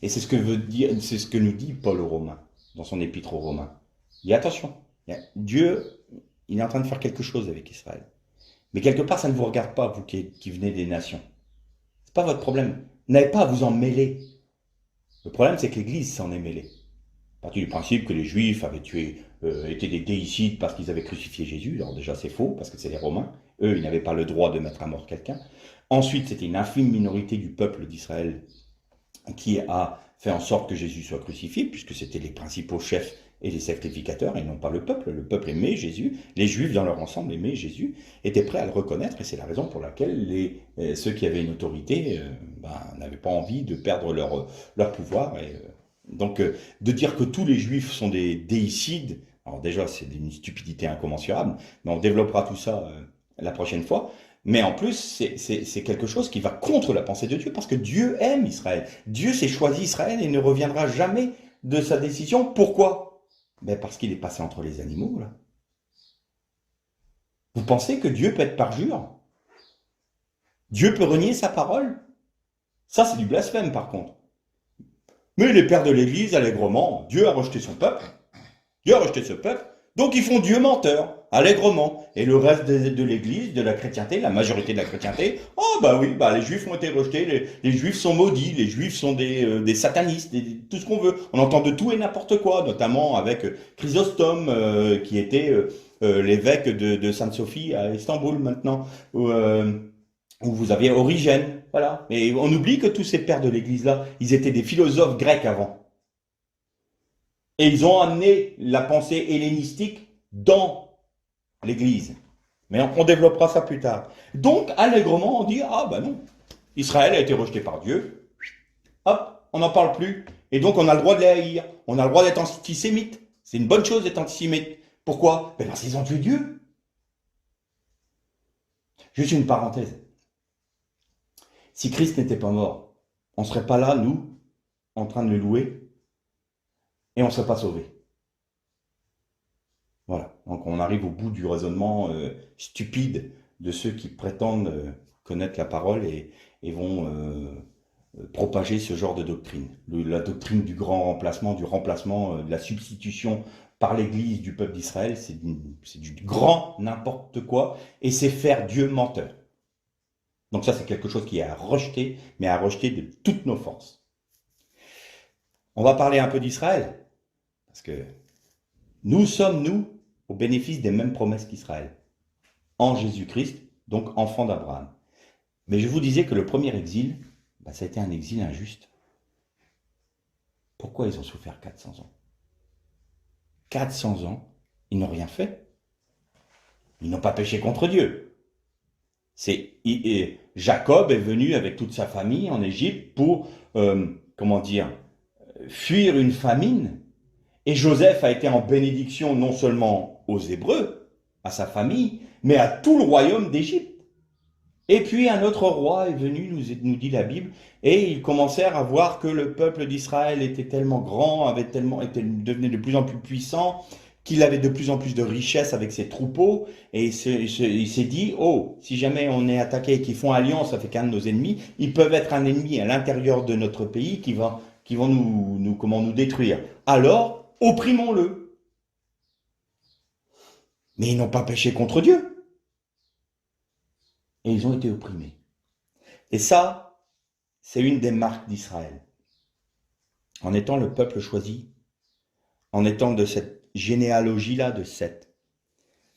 S1: Et c'est ce que nous dit Paul aux Romains, dans son épître aux Romains. Il dit attention, Dieu, il est en train de faire quelque chose avec Israël. Mais quelque part, ça ne vous regarde pas, vous qui venez des nations. Ce n'est pas votre problème. Vous n'avez pas à vous en mêler. Le problème, c'est que l'Église s'en est mêlée. À partir du principe que les Juifs avaient étaient des déicides parce qu'ils avaient crucifié Jésus. Alors déjà, c'est faux, parce que c'est les Romains. Eux, ils n'avaient pas le droit de mettre à mort quelqu'un. Ensuite, c'était une infime minorité du peuple d'Israël qui a fait en sorte que Jésus soit crucifié, puisque c'était les principaux chefs et les sacrificateurs, et non pas le peuple. Le peuple aimait Jésus, les Juifs dans leur ensemble aimaient Jésus, étaient prêts à le reconnaître, et c'est la raison pour laquelle ceux qui avaient une autorité n'avaient pas envie de perdre leur pouvoir. Donc, de dire que tous les Juifs sont des déicides, alors déjà c'est une stupidité incommensurable, mais on développera tout ça la prochaine fois. Mais en plus, c'est quelque chose qui va contre la pensée de Dieu, parce que Dieu aime Israël. Dieu s'est choisi Israël et ne reviendra jamais de sa décision. Pourquoi? Ben parce qu'il est passé entre les animaux, là. Vous pensez que Dieu peut être parjure? Dieu peut renier sa parole? Ça, c'est du blasphème, par contre. Mais les pères de l'Église, allègrement, Dieu a rejeté son peuple. Dieu a rejeté ce peuple. Donc ils font Dieu menteur, allègrement. Et le reste de l'Église, de la chrétienté, la majorité de la chrétienté, oh bah oui, bah les Juifs ont été rejetés, les Juifs sont maudits, les Juifs sont des satanistes, tout ce qu'on veut. On entend de tout et n'importe quoi, notamment avec Chrysostome, qui était l'évêque de Sainte-Sophie à Istanbul maintenant, où vous aviez Origène, voilà. Et on oublie que tous ces pères de l'Église-là, ils étaient des philosophes grecs avant. Et ils ont amené la pensée hellénistique dans l'Église. Mais on développera ça plus tard. Donc, allègrement, on dit, ah ben non, Israël a été rejeté par Dieu. Hop, on n'en parle plus. Et donc, on a le droit de les haïr. On a le droit d'être antisémite. C'est une bonne chose d'être antisémite. Pourquoi? Ben parce qu'ils ont tué Dieu. Juste une parenthèse. Si Christ n'était pas mort, on ne serait pas là, nous, en train de le louer, et on ne serait pas sauvés. Voilà, donc on arrive au bout du raisonnement stupide de ceux qui prétendent connaître la parole et vont propager ce genre de doctrine. La doctrine du grand remplacement, de la substitution par l'Église du peuple d'Israël, c'est du grand n'importe quoi, et c'est faire Dieu menteur. Donc ça, c'est quelque chose qui est à rejeter, mais à rejeter de toutes nos forces. On va parler un peu d'Israël, parce que nous sommes, nous, au bénéfice des mêmes promesses qu'Israël, en Jésus-Christ, donc enfant d'Abraham. Mais je vous disais que le premier exil, ça a été un exil injuste. Pourquoi ils ont souffert 400 ans? 400 ans, ils n'ont rien fait. Ils n'ont pas péché contre Dieu. Jacob est venu avec toute sa famille en Égypte pour, fuir une famine. Et Joseph a été en bénédiction non seulement aux Hébreux, à sa famille, mais à tout le royaume d'Égypte. Et puis un autre roi est venu, nous dit la Bible, et ils commencèrent à voir que le peuple d'Israël était tellement grand, devenait de plus en plus puissant, qu'il avait de plus en plus de richesses avec ses troupeaux, et il s'est dit, oh, si jamais on est attaqué et qu'ils font alliance avec un de nos ennemis, ils peuvent être un ennemi à l'intérieur de notre pays qui vont comment nous détruire. Alors, opprimons-le. Mais ils n'ont pas péché contre Dieu. Et ils ont été opprimés. Et ça, c'est une des marques d'Israël. En étant le peuple choisi, en étant de cette généalogie-là de Seth,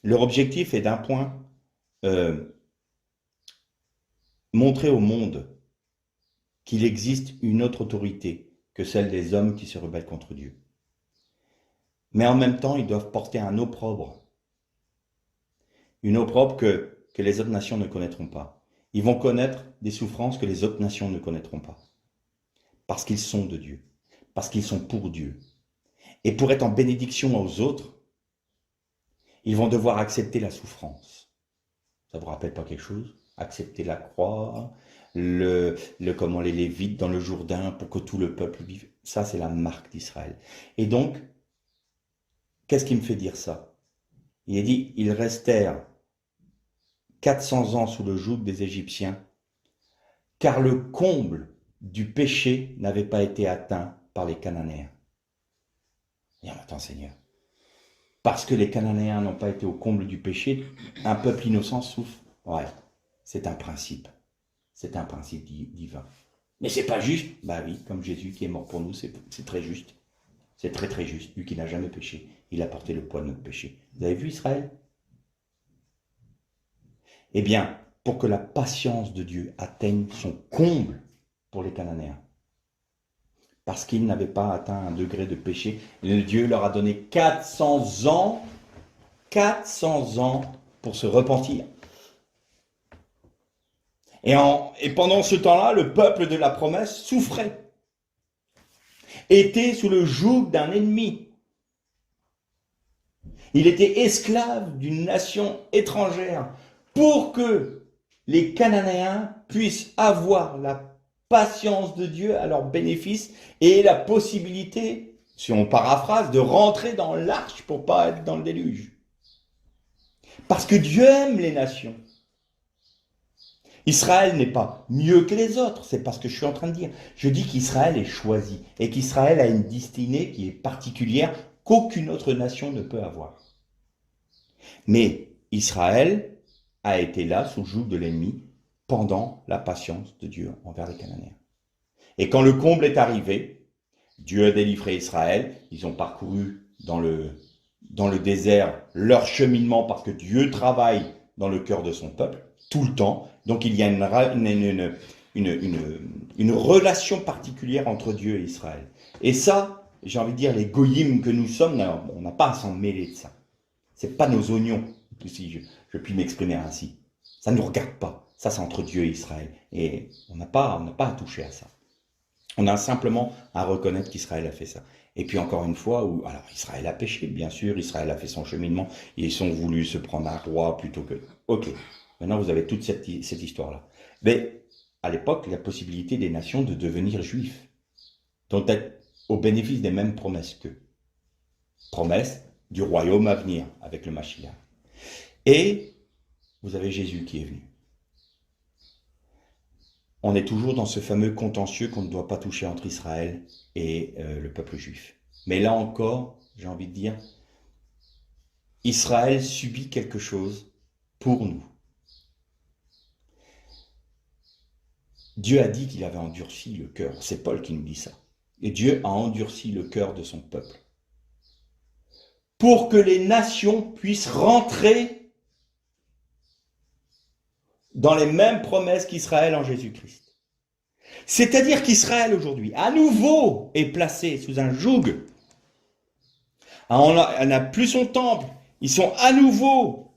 S1: leur objectif est d'un point montrer au monde qu'il existe une autre autorité que celle des hommes qui se rebellent contre Dieu. Mais en même temps, ils doivent porter un opprobre. Une opprobre que les autres nations ne connaîtront pas. Ils vont connaître des souffrances que les autres nations ne connaîtront pas. Parce qu'ils sont de Dieu. Parce qu'ils sont pour Dieu. Et pour être en bénédiction aux autres, ils vont devoir accepter la souffrance. Ça vous rappelle pas quelque chose? Accepter la croix, comment les Lévites dans le Jourdain pour que tout le peuple vive. Ça, c'est la marque d'Israël. Et donc, qu'est-ce qui me fait dire ça? Il est dit, ils restèrent 400 ans sous le joug des Égyptiens, car le comble du péché n'avait pas été atteint par les Cananéens. Et attends, Seigneur, parce que les Cananéens n'ont pas été au comble du péché, un peuple innocent souffre. Ouais, c'est un principe. C'est un principe divin. Mais c'est pas juste. Bah oui, comme Jésus qui est mort pour nous, c'est très juste. C'est très très juste. Lui qui n'a jamais péché, il a porté le poids de notre péché. Vous avez vu Israël? Eh bien, pour que la patience de Dieu atteigne son comble pour les Cananéens, parce qu'ils n'avaient pas atteint un degré de péché, Dieu leur a donné 400 ans pour se repentir. Et pendant ce temps-là, le peuple de la promesse souffrait, était sous le joug d'un ennemi. Il était esclave d'une nation étrangère pour que les Cananéens puissent avoir la patience de Dieu à leur bénéfice et la possibilité, si on paraphrase, de rentrer dans l'arche pour pas être dans le déluge. Parce que Dieu aime les nations. Israël n'est pas mieux que les autres, c'est pas ce que je suis en train de dire. Je dis qu'Israël est choisi et qu'Israël a une destinée qui est particulière qu'aucune autre nation ne peut avoir. Mais Israël a été là sous le joug de l'ennemi pendant la patience de Dieu envers les Cananéens. Et quand le comble est arrivé, Dieu a délivré Israël, ils ont parcouru dans le désert leur cheminement parce que Dieu travaille dans le cœur de son peuple, tout le temps. Donc il y a une relation particulière entre Dieu et Israël. Et ça, j'ai envie de dire, les goyim que nous sommes, on n'a pas à s'en mêler de ça. C'est pas nos oignons, si je puis m'exprimer ainsi. Ça ne nous regarde pas. Ça, c'est entre Dieu et Israël. Et on n'a pas à toucher à ça. On a simplement à reconnaître qu'Israël a fait ça. Et puis encore une fois, alors Israël a péché, bien sûr, Israël a fait son cheminement, ils ont voulu se prendre un roi plutôt que... Ok, maintenant vous avez toute cette histoire-là. Mais à l'époque, la possibilité des nations de devenir juifs, dont être au bénéfice des mêmes promesses qu'eux. Promesses du royaume à venir avec le Mashiach. Et vous avez Jésus qui est venu. On est toujours dans ce fameux contentieux qu'on ne doit pas toucher entre Israël et le peuple juif. Mais là encore, j'ai envie de dire, Israël subit quelque chose pour nous. Dieu a dit qu'il avait endurci le cœur. C'est Paul qui nous dit ça. Et Dieu a endurci le cœur de son peuple. Pour que les nations puissent rentrer dans les mêmes promesses qu'Israël en Jésus-Christ. C'est-à-dire qu'Israël aujourd'hui, à nouveau, est placé sous un joug. On n'a plus son temple. Ils sont à nouveau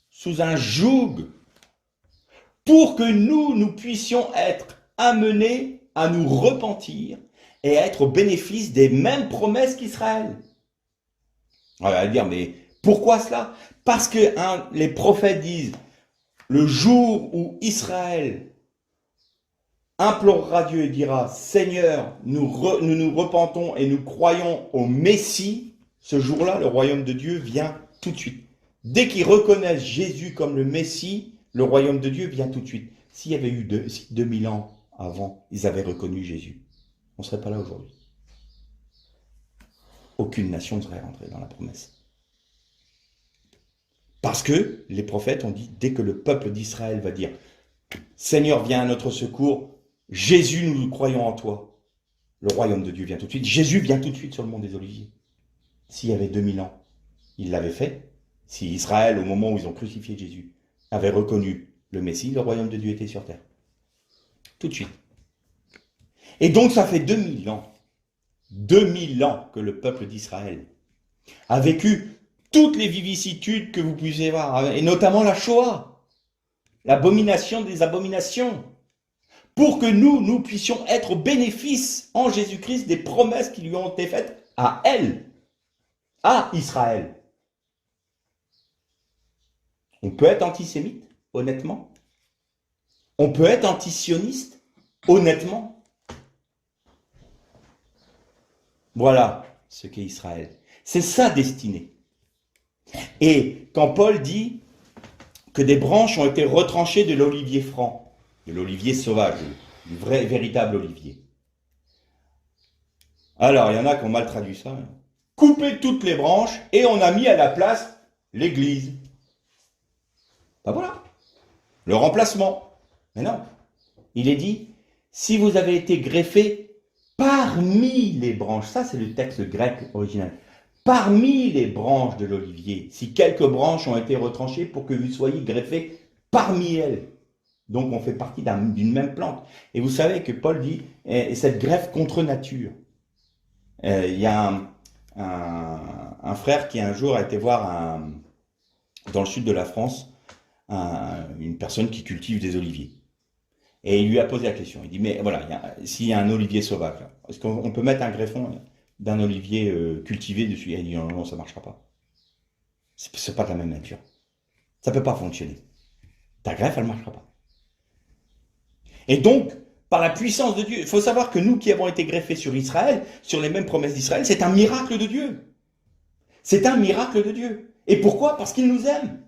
S1: sous un joug pour que nous puissions être amenés à nous repentir et à être au bénéfice des mêmes promesses qu'Israël. On va dire, mais pourquoi cela? Parce que les prophètes disent, le jour où Israël implorera Dieu et dira « Seigneur, nous nous repentons et nous croyons au Messie », ce jour-là, le royaume de Dieu vient tout de suite. Dès qu'ils reconnaissent Jésus comme le Messie, le royaume de Dieu vient tout de suite. S'il y avait eu 2000 ans avant, ils avaient reconnu Jésus, on ne serait pas là aujourd'hui. Aucune nation ne serait rentrée dans la promesse. Parce que les prophètes ont dit, dès que le peuple d'Israël va dire « Seigneur, viens à notre secours, Jésus, nous croyons en toi », le royaume de Dieu vient tout de suite. Jésus vient tout de suite sur le mont des Oliviers. S'il y avait 2000 ans, il l'avait fait. Si Israël, au moment où ils ont crucifié Jésus, avait reconnu le Messie, le royaume de Dieu était sur terre. Tout de suite. Et donc ça fait 2000 ans que le peuple d'Israël a vécu toutes les vicissitudes que vous puissiez voir, et notamment la Shoah, l'abomination des abominations, pour que nous puissions être au bénéfice en Jésus-Christ des promesses qui lui ont été faites à elle, à Israël. On peut être antisémite, honnêtement. On peut être antisioniste, honnêtement. Voilà ce qu'est Israël. C'est sa destinée. Et quand Paul dit que des branches ont été retranchées de l'olivier franc, de l'olivier sauvage, du vrai, véritable olivier. Alors, il y en a qui ont mal traduit ça. Couper toutes les branches et on a mis à la place l'église. Ben voilà, le remplacement. Mais non, il est dit, si vous avez été greffé parmi les branches, ça c'est le texte grec original, parmi les branches de l'olivier, si quelques branches ont été retranchées pour que vous soyez greffés parmi elles. Donc on fait partie d'une même plante. Et vous savez que Paul dit, cette greffe contre nature. Il y a un frère qui un jour a été voir dans le sud de la France, une personne qui cultive des oliviers. Et il lui a posé la question. Il dit, mais voilà, s'il y a un olivier sauvage, est-ce qu'on peut mettre un greffon d'un olivier cultivé dessus? Il dit, non, non, ça ne marchera pas. C'est pas de la même nature. Ça ne peut pas fonctionner. Ta greffe, elle ne marchera pas. Et donc, par la puissance de Dieu, il faut savoir que nous qui avons été greffés sur Israël, sur les mêmes promesses d'Israël, c'est un miracle de Dieu. C'est un miracle de Dieu. Et pourquoi? Parce qu'il nous aime.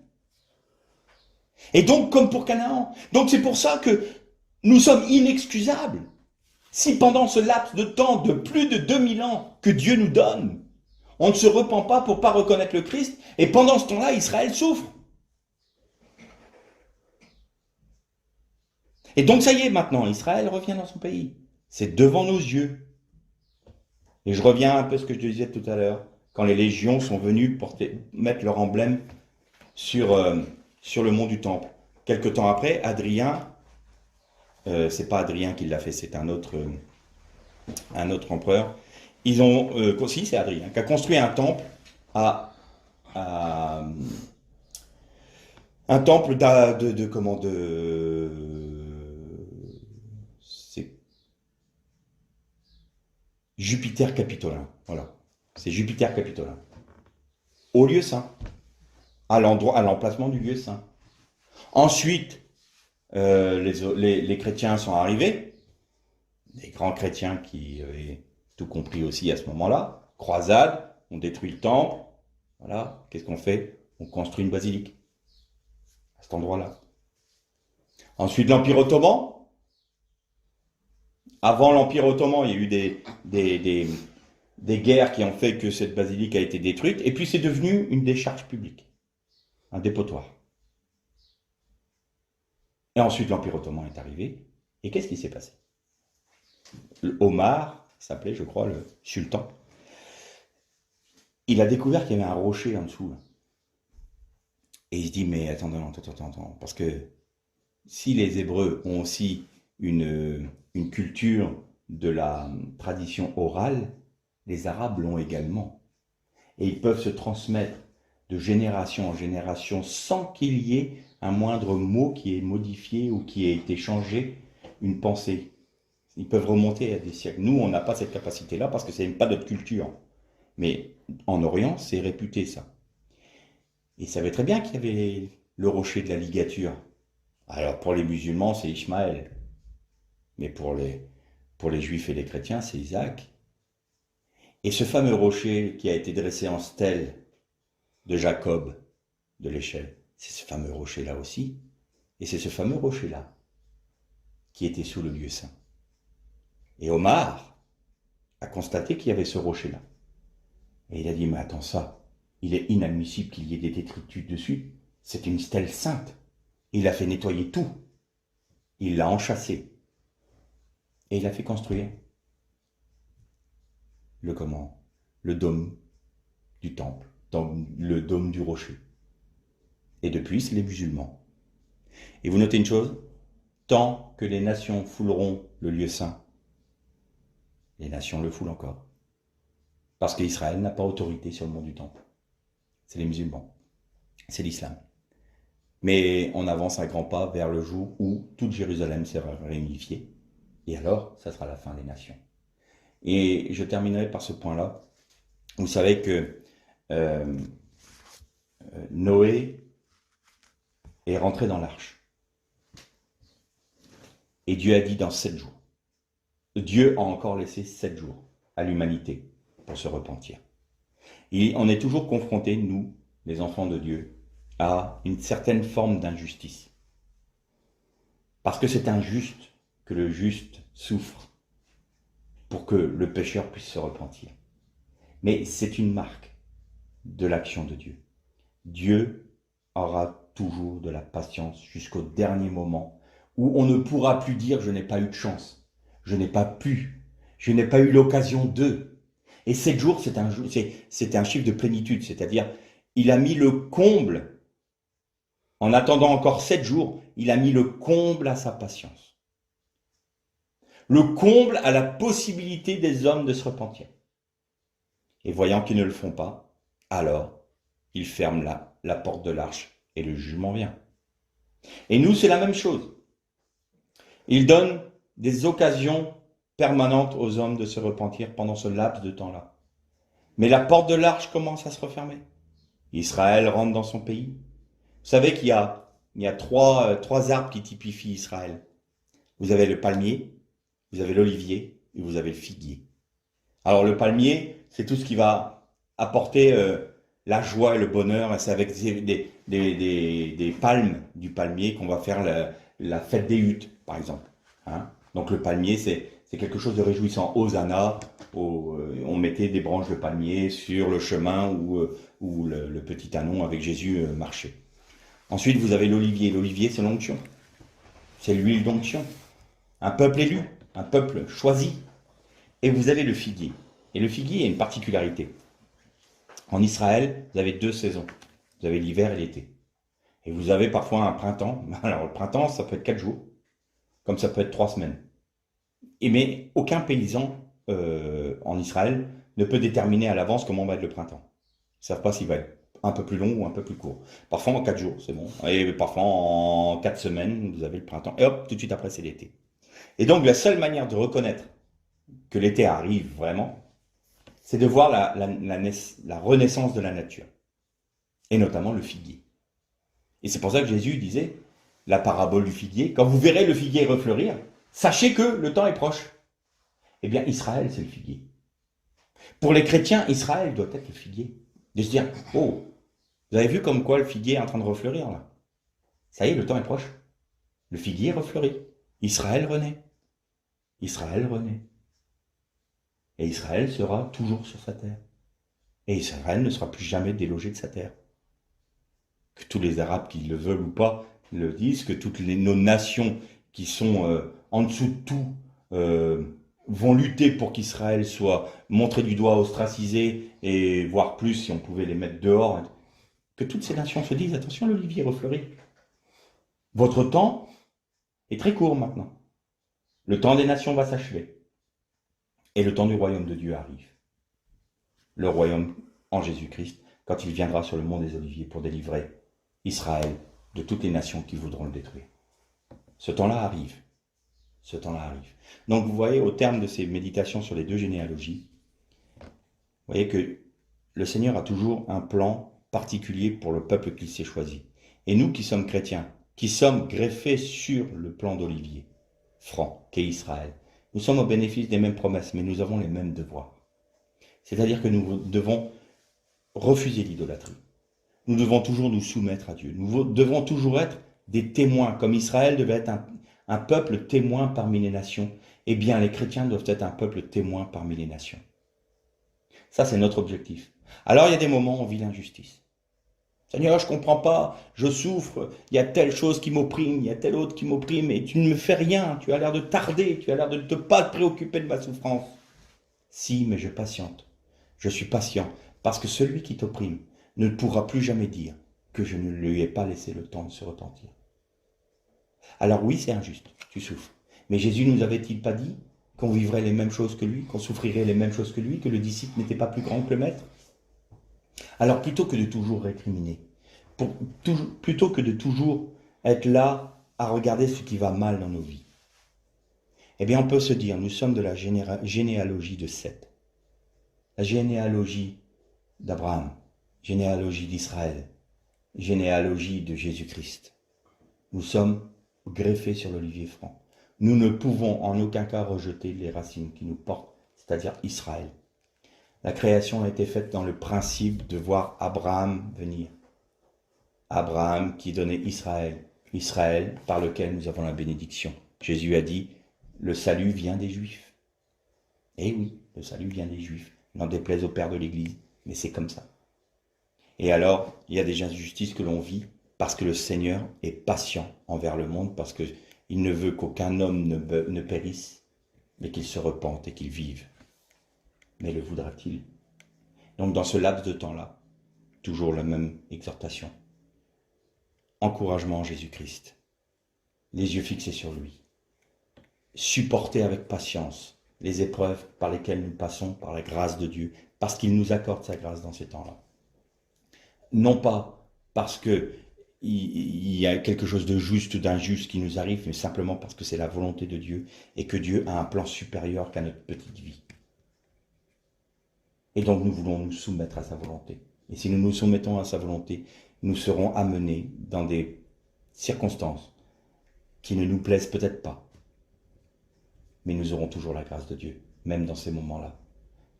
S1: Et donc, comme pour Canaan. Donc, c'est pour ça que nous sommes inexcusables. Si pendant ce laps de temps de plus de 2000 ans que Dieu nous donne, on ne se repent pas pour ne pas reconnaître le Christ, et pendant ce temps-là, Israël souffre. Et donc, ça y est, maintenant, Israël revient dans son pays. C'est devant nos yeux. Et je reviens un peu à ce que je disais tout à l'heure, quand les légions sont venues mettre leur emblème sur le mont du Temple. Quelque temps après, Adrien, c'est pas Adrien qui l'a fait, c'est un autre empereur. Ils ont, si c'est Adrien, qui a construit un temple un temple c'est Jupiter Capitolin. Voilà, c'est Jupiter Capitolin. Au lieu saint, à l'emplacement du lieu saint. Ensuite, les chrétiens sont arrivés, les grands chrétiens qui avaient tout compris aussi à ce moment-là, croisade, on détruit le temple, voilà, qu'est-ce qu'on fait? On construit une basilique, à cet endroit-là. Ensuite, l'Empire ottoman. Avant l'Empire ottoman, il y a eu des guerres qui ont fait que cette basilique a été détruite, et puis c'est devenu une décharge publique, un dépotoir. Et ensuite, l'Empire ottoman est arrivé. Et qu'est-ce qui s'est passé? Omar, il s'appelait, je crois, le sultan. Il a découvert qu'il y avait un rocher en dessous. Là. Et il se dit, mais attends. Parce que si les Hébreux ont aussi une culture de la tradition orale, les Arabes l'ont également. Et ils peuvent se transmettre de génération en génération sans qu'il y ait un moindre mot qui est modifié ou qui ait été changé, une pensée. Ils peuvent remonter à des siècles. Nous, on n'a pas cette capacité-là parce que ce n'est pas notre culture. Mais en Orient, c'est réputé ça. Ils savaient très bien qu'il y avait le rocher de la ligature. Alors pour les musulmans, c'est Ishmaël. Mais pour les juifs et les chrétiens, c'est Isaac. Et ce fameux rocher qui a été dressé en stèle de Jacob, de l'échelle, c'est ce fameux rocher-là aussi. Et c'est ce fameux rocher-là qui était sous le lieu saint. Et Omar a constaté qu'il y avait ce rocher-là. Et il a dit, mais attends ça, il est inadmissible qu'il y ait des détritus dessus. C'est une stèle sainte. Il a fait nettoyer tout. Il l'a enchâssé. Et il a fait construire le comment? Le dôme du temple, le dôme du rocher. Et depuis, c'est les musulmans. Et vous notez une chose, tant que les nations fouleront le lieu saint, les nations le foulent encore. Parce qu'Israël n'a pas autorité sur le mont du temple. C'est les musulmans. C'est l'islam. Mais on avance à grands pas vers le jour où toute Jérusalem sera réunifiée. Et alors, ça sera la fin des nations. Et je terminerai par ce point-là. Vous savez que Noé est rentré dans l'arche. Et Dieu a dit dans 7 jours. Dieu a encore laissé 7 jours à l'humanité pour se repentir. Et on est toujours confrontés, nous, les enfants de Dieu, à une certaine forme d'injustice. Parce que c'est injuste que le juste souffre pour que le pécheur puisse se repentir. Mais c'est une marque de l'action de Dieu. Dieu aura toujours de la patience jusqu'au dernier moment où on ne pourra plus dire « je n'ai pas eu de chance ». Je n'ai pas pu, je n'ai pas eu l'occasion de. Et 7 jours, c'est un chiffre de plénitude, c'est-à-dire, il a mis le comble, en attendant encore 7 jours, il a mis le comble à sa patience. Le comble à la possibilité des hommes de se repentir. Et voyant qu'ils ne le font pas, alors, il ferme la porte de l'arche et le jugement vient. Et nous, c'est la même chose. Il donne des occasions permanentes aux hommes de se repentir pendant ce laps de temps-là. Mais la porte de l'arche commence à se refermer. Israël rentre dans son pays. Vous savez qu'il y a trois arbres qui typifient Israël. Vous avez le palmier, vous avez l'olivier et vous avez le figuier. Alors le palmier, c'est tout ce qui va apporter la joie et le bonheur. Et c'est avec des palmes du palmier qu'on va faire la fête des huttes, par exemple. Hein? Donc le palmier, c'est quelque chose de réjouissant. Hosanna, on mettait des branches de palmier sur le chemin où le petit ânon avec Jésus marchait. Ensuite, vous avez l'olivier. L'olivier, c'est l'onction. C'est l'huile d'onction. Un peuple élu, un peuple choisi. Et vous avez le figuier. Et le figuier a une particularité. En Israël, vous avez 2 saisons. Vous avez l'hiver et l'été. Et vous avez parfois un printemps. Alors le printemps, ça peut être 4 jours, comme ça peut être 3 semaines. Mais aucun paysan en Israël ne peut déterminer à l'avance comment va être le printemps. Ils ne savent pas s'il va être un peu plus long ou un peu plus court. Parfois en 4 jours, c'est bon. Et parfois en 4 semaines, vous avez le printemps. Et hop, tout de suite après, c'est l'été. Et donc la seule manière de reconnaître que l'été arrive vraiment, c'est de voir la renaissance de la nature. Et notamment le figuier. Et c'est pour ça que Jésus disait, la parabole du figuier, quand vous verrez le figuier refleurir, sachez que le temps est proche. Eh bien, Israël, c'est le figuier. Pour les chrétiens, Israël doit être le figuier. De se dire, oh, vous avez vu comme quoi le figuier est en train de refleurir là? Ça y est, le temps est proche. Le figuier refleurit. Israël renaît. Israël renaît. Et Israël sera toujours sur sa terre. Et Israël ne sera plus jamais délogé de sa terre. Que tous les Arabes qui le veulent ou pas le disent, que toutes nos nations qui sont en dessous de tout vont lutter pour qu'Israël soit montré du doigt, ostracisé, et voire plus si on pouvait les mettre dehors. Que toutes ces nations se disent, attention, l'olivier refleurit. Votre temps est très court maintenant. Le temps des nations va s'achever. Et le temps du royaume de Dieu arrive. Le royaume en Jésus-Christ, quand il viendra sur le mont des Oliviers pour délivrer Israël de toutes les nations qui voudront le détruire. Ce temps-là arrive. Ce temps-là arrive. Donc vous voyez, au terme de ces méditations sur les 2 généalogies, vous voyez que le Seigneur a toujours un plan particulier pour le peuple qu'il s'est choisi. Et nous qui sommes chrétiens, qui sommes greffés sur le plan d'Olivier, franc, qu'est Israël, nous sommes au bénéfice des mêmes promesses, mais nous avons les mêmes devoirs. C'est-à-dire que nous devons refuser l'idolâtrie. Nous devons toujours nous soumettre à Dieu. Nous devons toujours être des témoins, comme Israël devait être un peuple témoin parmi les nations. Eh bien, les chrétiens doivent être un peuple témoin parmi les nations. Ça, c'est notre objectif. Alors, il y a des moments où on vit l'injustice. Seigneur, je ne comprends pas, je souffre, il y a telle chose qui m'opprime, il y a telle autre qui m'opprime, et tu ne me fais rien, tu as l'air de tarder, tu as l'air de ne pas te préoccuper de ma souffrance. Si, mais je patiente. Je suis patient, parce que celui qui t'opprime ne pourra plus jamais dire que je ne lui ai pas laissé le temps de se repentir. Alors oui, c'est injuste, tu souffres. Mais Jésus nous avait-il pas dit qu'on vivrait les mêmes choses que lui, qu'on souffrirait les mêmes choses que lui, que le disciple n'était pas plus grand que le maître? Alors plutôt que de toujours récriminer, plutôt que de toujours être là à regarder ce qui va mal dans nos vies, eh bien on peut se dire, nous sommes de la généalogie de Seth, la généalogie d'Abraham, généalogie d'Israël, généalogie de Jésus-Christ. Nous sommes greffés sur l'olivier franc. Nous ne pouvons en aucun cas rejeter les racines qui nous portent, c'est-à-dire Israël. La création a été faite dans le principe de voir Abraham venir. Abraham qui donnait Israël, Israël par lequel nous avons la bénédiction. Jésus a dit, le salut vient des Juifs. Eh oui, le salut vient des Juifs. N'en déplaise au Père de l'Église, mais c'est comme ça. Et alors, il y a des injustices que l'on vit parce que le Seigneur est patient envers le monde, parce qu'il ne veut qu'aucun homme ne périsse, mais qu'il se repente et qu'il vive. Mais le voudra-t-il? Donc dans ce laps de temps-là, toujours la même exhortation. Encouragement en Jésus-Christ. Les yeux fixés sur lui. Supporter avec patience les épreuves par lesquelles nous passons par la grâce de Dieu, parce qu'il nous accorde sa grâce dans ces temps-là. Non pas parce qu'il y a quelque chose de juste ou d'injuste qui nous arrive, mais simplement parce que c'est la volonté de Dieu et que Dieu a un plan supérieur qu'à notre petite vie. Et donc nous voulons nous soumettre à sa volonté. Et si nous nous soumettons à sa volonté, nous serons amenés dans des circonstances qui ne nous plaisent peut-être pas. Mais nous aurons toujours la grâce de Dieu, même dans ces moments-là.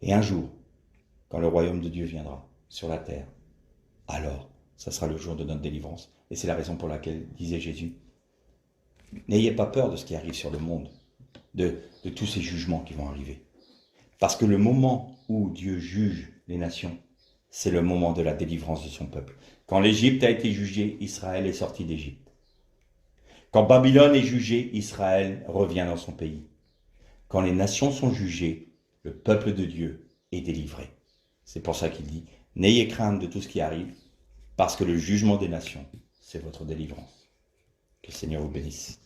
S1: Et un jour, quand le royaume de Dieu viendra sur la terre, alors, ça sera le jour de notre délivrance. Et c'est la raison pour laquelle disait Jésus, n'ayez pas peur de ce qui arrive sur le monde, de tous ces jugements qui vont arriver. Parce que le moment où Dieu juge les nations, c'est le moment de la délivrance de son peuple. Quand l'Égypte a été jugée, Israël est sorti d'Égypte. Quand Babylone est jugée, Israël revient dans son pays. Quand les nations sont jugées, le peuple de Dieu est délivré. C'est pour ça qu'il dit, n'ayez crainte de tout ce qui arrive, parce que le jugement des nations, c'est votre délivrance. Que le Seigneur vous bénisse.